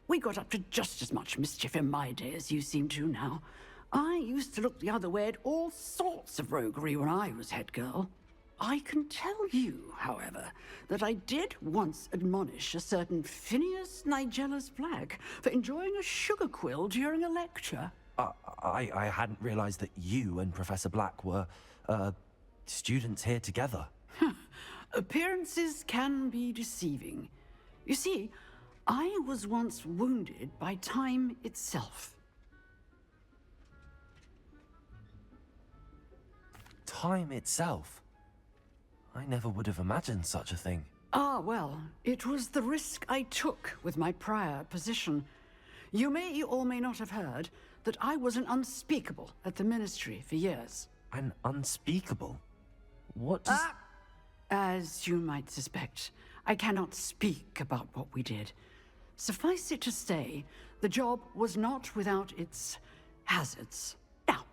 we got up to just as much mischief in my day as you seem to now. I used to look the other way at all sorts of roguery when I was head girl. I can tell you, however, that I did once admonish a certain Phineas Nigella's Black for enjoying a sugar quill during a lecture. I hadn't realized that you and Professor Black were, students here together. Appearances can be deceiving. You see, I was once wounded by time itself. Time itself? I never would have imagined such a thing. Ah, well, it was the risk I took with my prior position. You may or may not have heard that I was an unspeakable at the Ministry for years. An unspeakable? What does... As you might suspect, I cannot speak about what we did. Suffice it to say, the job was not without its hazards. Now,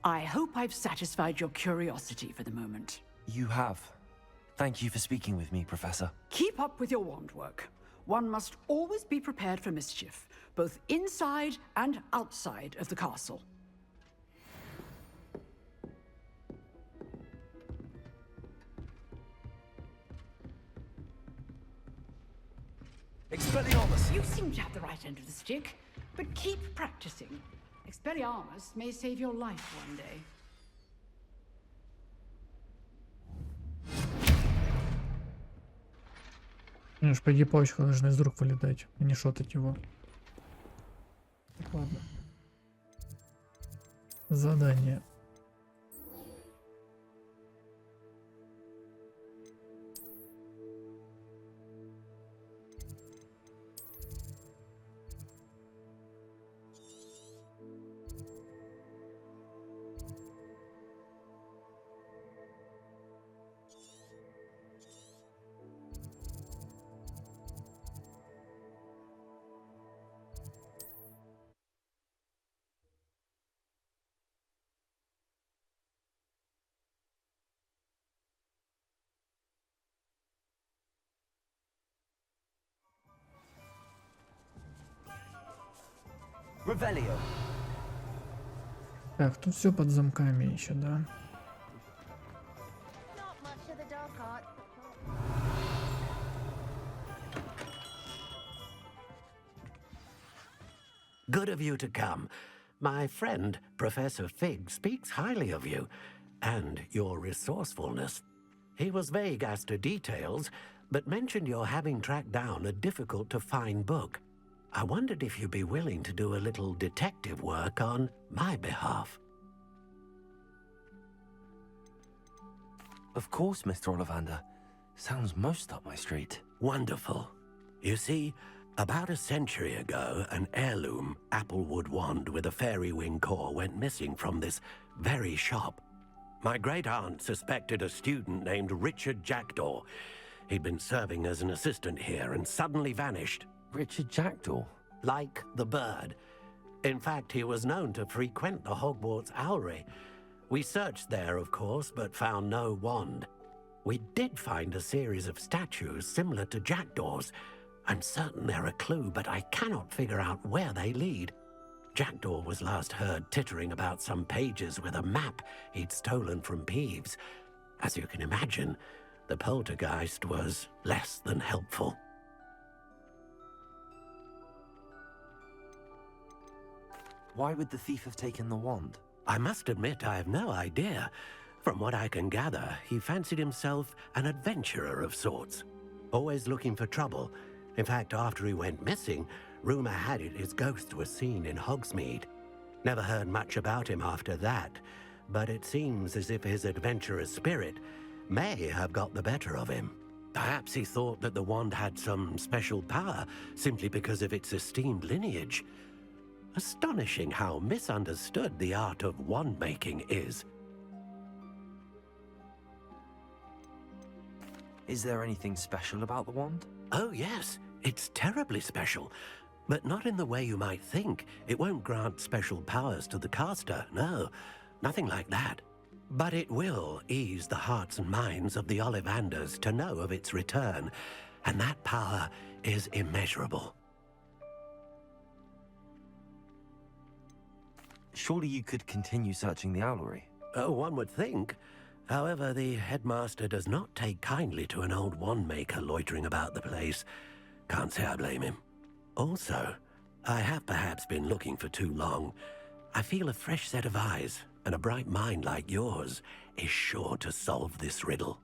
I hope I've satisfied your curiosity for the moment. You have. Thank you for speaking with me, Professor. Keep up with your wand work. One must always be prepared for mischief, both inside and outside of the castle. Expelliarmus! You seem to have the right end of the stick, but keep practicing. Expelliarmus may save your life one day. Ну, по идее, палочка должна из рук вылетать, а не шотать его. Так, ладно. Задание. Revelio. Так, тут все под замками еще, да? Good of you to come. My friend, Professor Fig, speaks highly of you and your resourcefulness. He was vague as to details, but mentioned your having tracked down a difficult-to-find book. I wondered if you'd be willing to do a little detective work on my behalf. Of course, Mr. Ollivander. Sounds most up my street. Wonderful. You see, about a century ago, an heirloom applewood wand with a fairy wing core went missing from this very shop. My great-aunt suspected a student named Richard Jackdaw. He'd been serving as an assistant here and suddenly vanished. Richard Jackdaw? Like the bird. In fact, he was known to frequent the Hogwarts Owlery. We searched there, of course, but found no wand. We did find a series of statues similar to Jackdaw's. I'm certain they're a clue, but I cannot figure out where they lead. Jackdaw was last heard tittering about some pages with a map he'd stolen from Peeves. As you can imagine, the poltergeist was less than helpful. Why would the thief have taken the wand? I must admit I have no idea. From what I can gather, he fancied himself an adventurer of sorts. Always looking for trouble. In fact, after he went missing, rumor had it his ghost was seen in Hogsmeade. Never heard much about him after that, but it seems as if his adventurous spirit may have got the better of him. Perhaps he thought that the wand had some special power simply because of its esteemed lineage. Astonishing how misunderstood the art of wand-making is. Is there anything special about the wand? Oh, yes. It's terribly special. But not in the way you might think. It won't grant special powers to the caster, no. Nothing like that. But it will ease the hearts and minds of the Ollivanders to know of its return. And that power is immeasurable. Surely you could continue searching the owlery. Oh, one would think. However, the headmaster does not take kindly to an old wand-maker loitering about the place. Can't say I blame him. Also, I have perhaps been looking for too long. I feel a fresh set of eyes, and a bright mind like yours is sure to solve this riddle.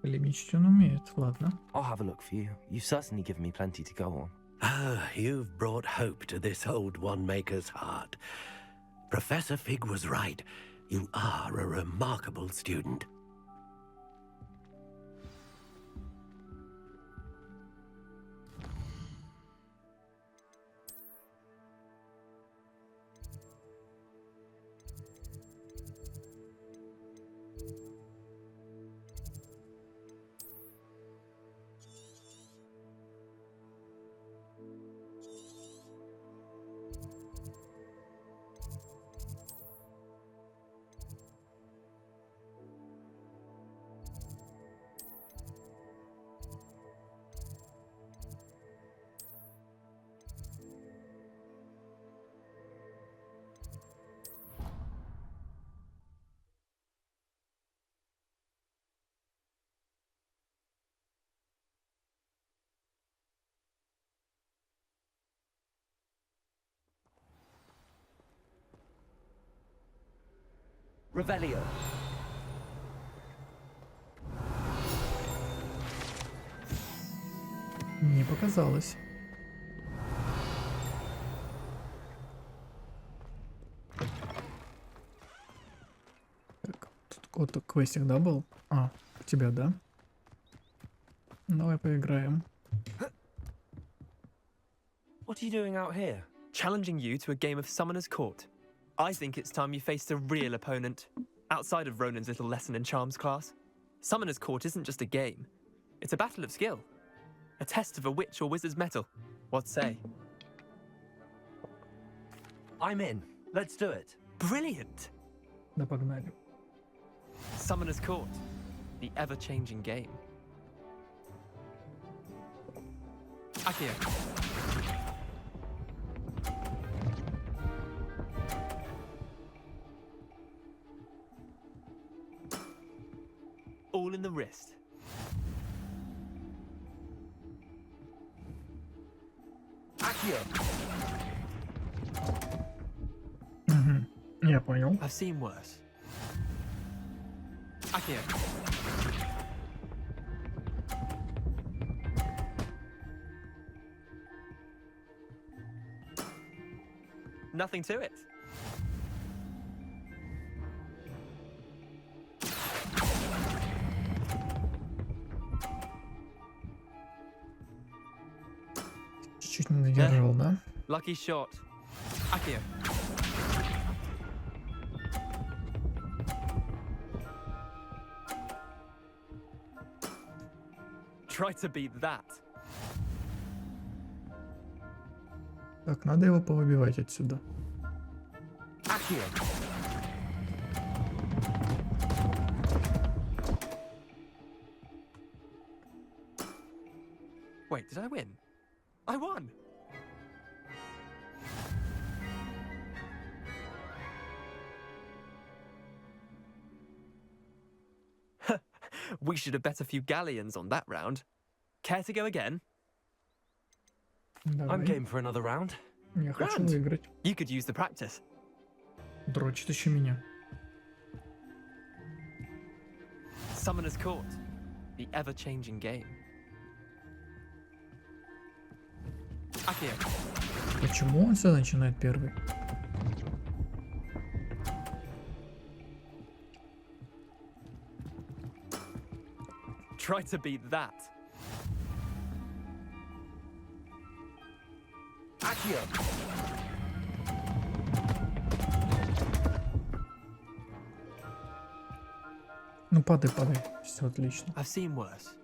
Полемичить он умеет, ладно. I'll have a look for you. You've certainly given me plenty to go on. Ah, you've brought hope to this old wand-maker's heart. Professor Fig was right. You are a remarkable student. Revelio. Не показалось. Так, тут какой-то квестик, да, был? А, у тебя, да? Давай поиграем. What are you doing out here? Challenging you to a game of Summoner's Court. I think it's time you faced a real opponent, outside of Ronan's little lesson in charms class. Summoner's Court isn't just a game. It's a battle of skill. A test of a witch or wizard's mettle. What say? I'm in. Let's do it. Brilliant! Да погнали. Summoner's Court. The ever-changing game. Akio. All in the wrist. Akio. Я понял. I've seen worse. Akio. Nothing to it. Чуть не задержал, да? Lucky shot. Akio. Try to beat that. Так, надо его повыбивать отсюда. Akio. Wait, did I win? I won! We should have bet a few galleons on that round. Care to go again? Давай. I'm game for another round. Я хочу Grand. выиграть. You could use the practice. Дрочит еще меня. Summoner's Court. The ever-changing game. Akio. Почему он всегда начинает первый? Try to beat that. Akio. Ну падай, падай. Все отлично. I've seen worse.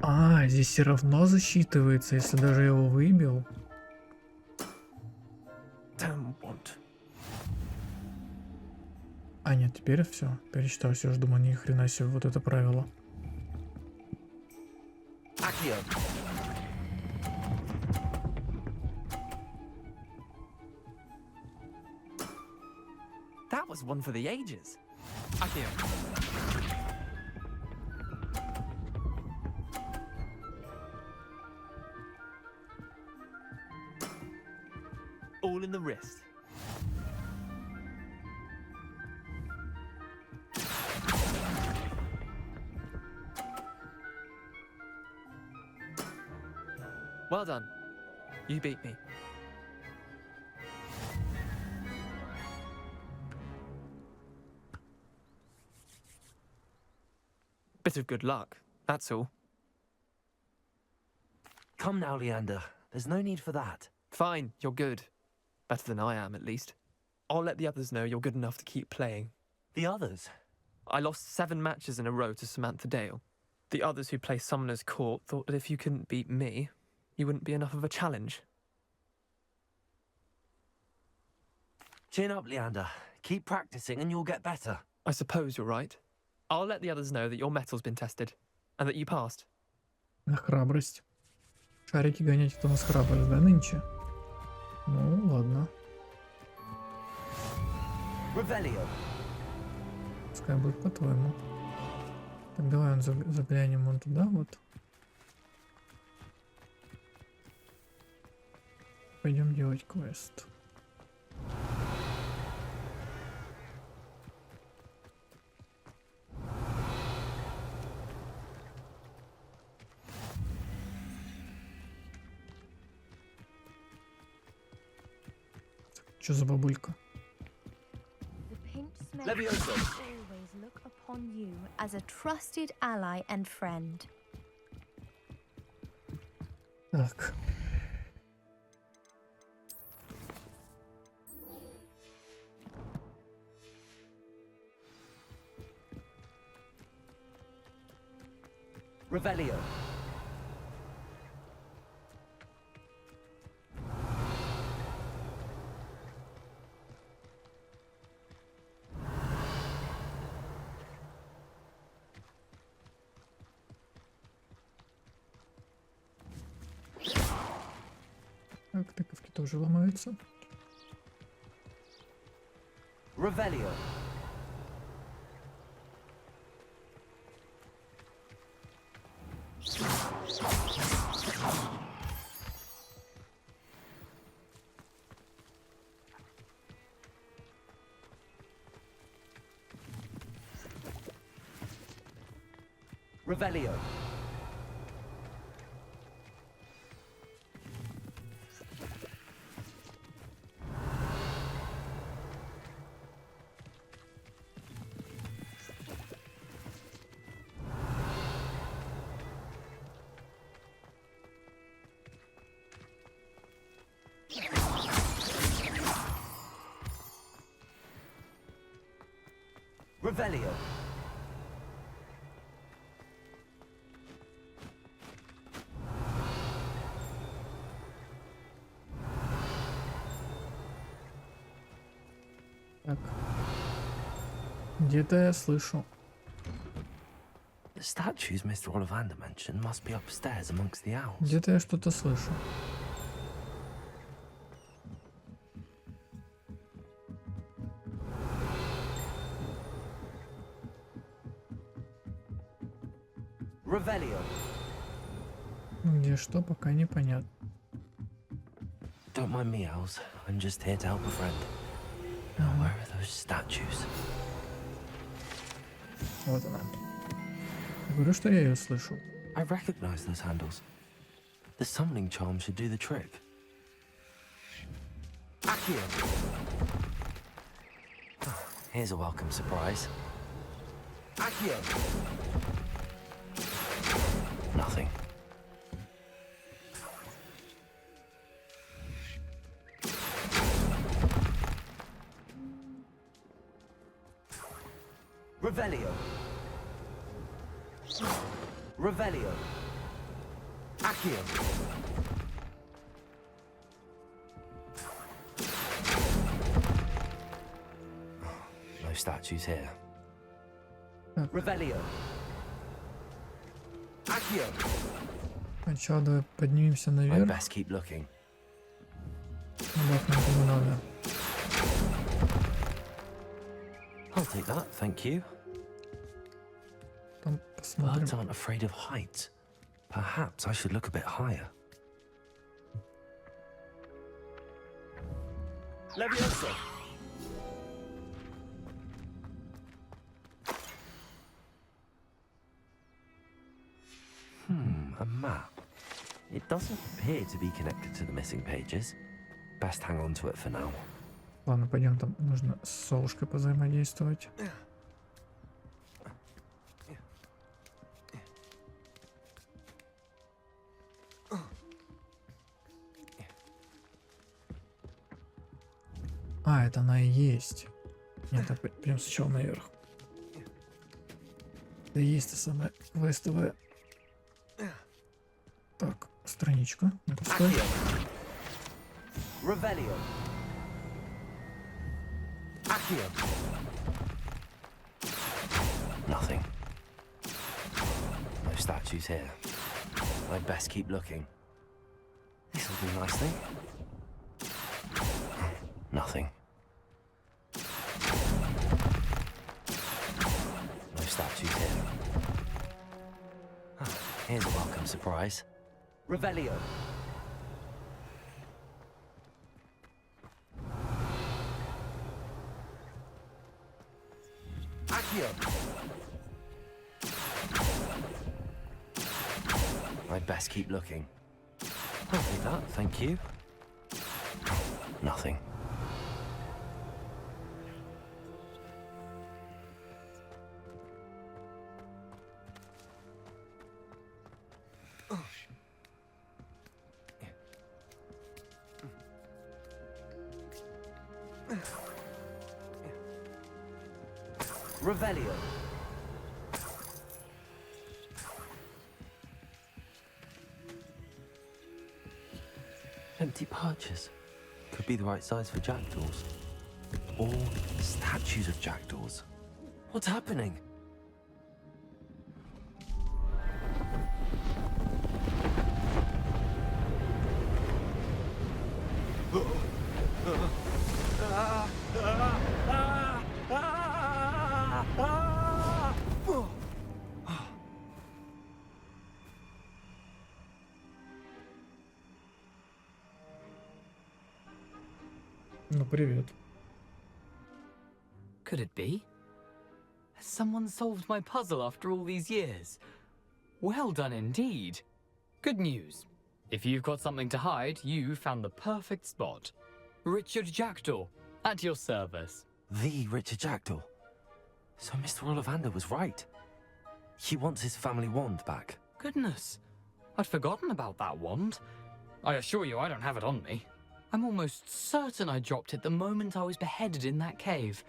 А, здесь все равно засчитывается, если даже я его выбил. А, нет, теперь все. Перечитался, я же думаю, ни хрена себе, вот это правило. That was one for the ages. Akio. All in the wrist. Well done. You beat me. Bit of good luck, that's all. Come now, Leander. There's no need for that. Fine, you're good. Better than I am, at least. I'll let the others know you're good enough to keep playing. The others? I lost 7 matches in a row to Samantha Dale. The others who play Summoner's Court thought that if you couldn't beat me, you wouldn't be enough of a challenge. Chin up, Leander. Keep practicing and you'll get better. I suppose you're right. I'll let the others know that your metal's been tested, and that you passed. На храбрость. Шарики гонять, кто у нас храбрость, да, нынче? Ну, ладно. Revelio. Пускай будет по-твоему. Так, давай заглянем вон туда, вот. Пойдем делать квест. Что за бабулька? Levioso. Always look upon you as a trusted ally and friend. Так. Revelio. Так, тыковки тоже ломаются. Revelio. Revelio. Revelio. Так. Где-то я слышу. The statues Mr. Ollivander mentioned must be upstairs amongst the owls. Где-то я что-то слышу. Revelio. Где что, пока непонятно. Don't mind me, owls. I'm just here to help a friend. Now, where are those statues? Вот она. Я говорю, что я ее слышу. I recognize those handles. The summoning charm should do the trick. Accio. Oh, here's a welcome surprise. Accio. Nothing. Revelio. Revelio. Accio. No statues here. Revelio. Accio. Сначала давай поднимемся I наверх. best keep looking. Добавь нам кому надо. I'll take that, thank you. Там посмотрим. Birds aren't afraid of heights. Perhaps I should look a bit higher. Levioso. A map. It doesn't appear to be connected to the missing pages. Best hang on to it for now. Ладно, пойдем, там нужно с Совушкой позаимодействовать. А, это она и есть. Нет, так прям сначала наверх. Да есть та самая квестовая. Так, страничка. Напускай. Revelio. Accio. Nothing. No statues here. I'd best keep looking. This'll do nicely. Nothing. No statues here. Ah, here's a welcome surprise. Revelio. Accio. I'd best keep looking. I'll take that, thank you. Nothing. Revelio. Empty perches. Could be the right size for jackdaws. Or statues of jackdaws. What's happening? Ну, привет. Could it be? Has someone solved my puzzle after all these years? Well done indeed. Good news. If you've got something to hide, you found the perfect spot. Richard Jackdaw, at your service. The Richard Jackdaw. So Mr. Ollivander was right. He wants his family wand back. Goodness, I'd forgotten about that wand. I assure you I don't have it on me. I'm almost certain I dropped it the moment I was beheaded in that cave.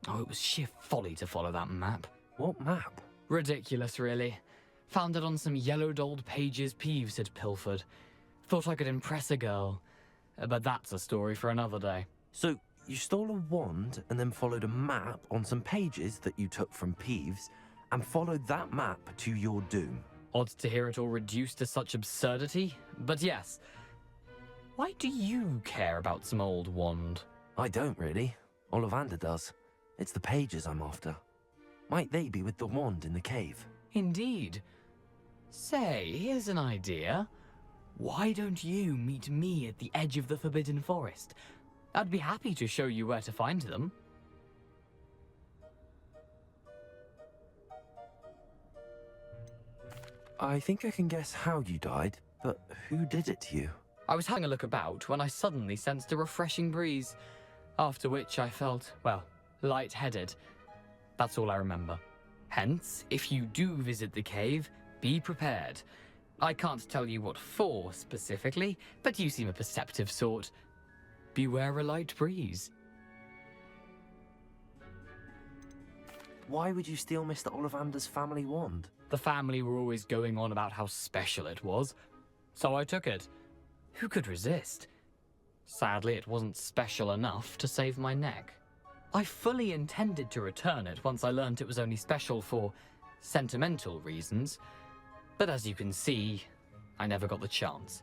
Oh, it was sheer folly to follow that map. What map? Ridiculous, really. Found it on some yellowed old pages Peeves had pilfered. Thought I could impress a girl. But that's a story for another day. So you stole a wand and then followed a map on some pages that you took from Peeves and followed that map to your doom. Odd to hear it all reduced to such absurdity, but yes. Why do you care about some old wand? I don't really. Ollivander does. It's the pages I'm after. Might they be with the wand in the cave? Indeed. Say, here's an idea. Why don't you meet me at the edge of the Forbidden Forest? I'd be happy to show you where to find them. I think I can guess how you died, but who did it to you? I was having a look about when I suddenly sensed a refreshing breeze, after which I felt, well, lightheaded. That's all I remember. Hence, if you do visit the cave, be prepared. I can't tell you what for specifically, but you seem a perceptive sort. Beware a light breeze. Why would you steal Mr. Ollivander's family wand? The family were always going on about how special it was, so I took it. Who could resist? Sadly, it wasn't special enough to save my neck. I fully intended to return it once I learned it was only special for sentimental reasons, but as you can see, I never got the chance.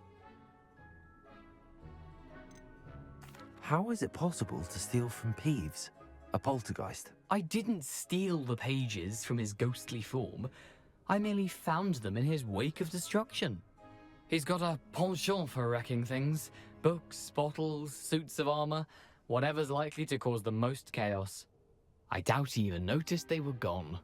How is it possible to steal from Peeves, a poltergeist? I didn't steal the pages from his ghostly form. I merely found them in his wake of destruction. He's got a penchant for wrecking things. Books, bottles, suits of armor, whatever's likely to cause the most chaos. I doubt he even noticed they were gone.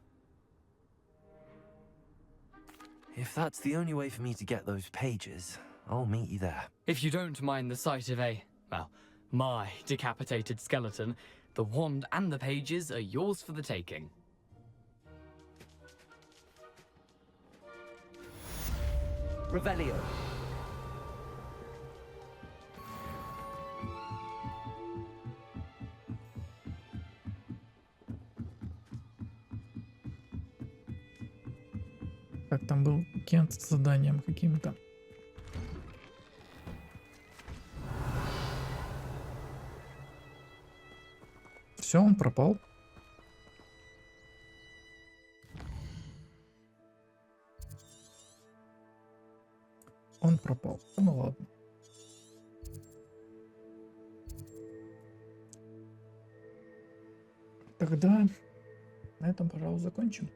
If that's the only way for me to get those pages, I'll meet you there. If you don't mind the sight of my decapitated skeleton, the wand and the pages are yours for the taking. Revelio. Так, там был Кент с заданием каким-то. Все, он пропал. Он пропал. Ну ладно. Тогда на этом, пожалуй, закончим.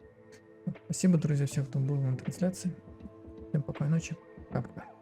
Спасибо, друзья, всем, кто был на трансляции. Всем спокойной ночи. Пока-пока.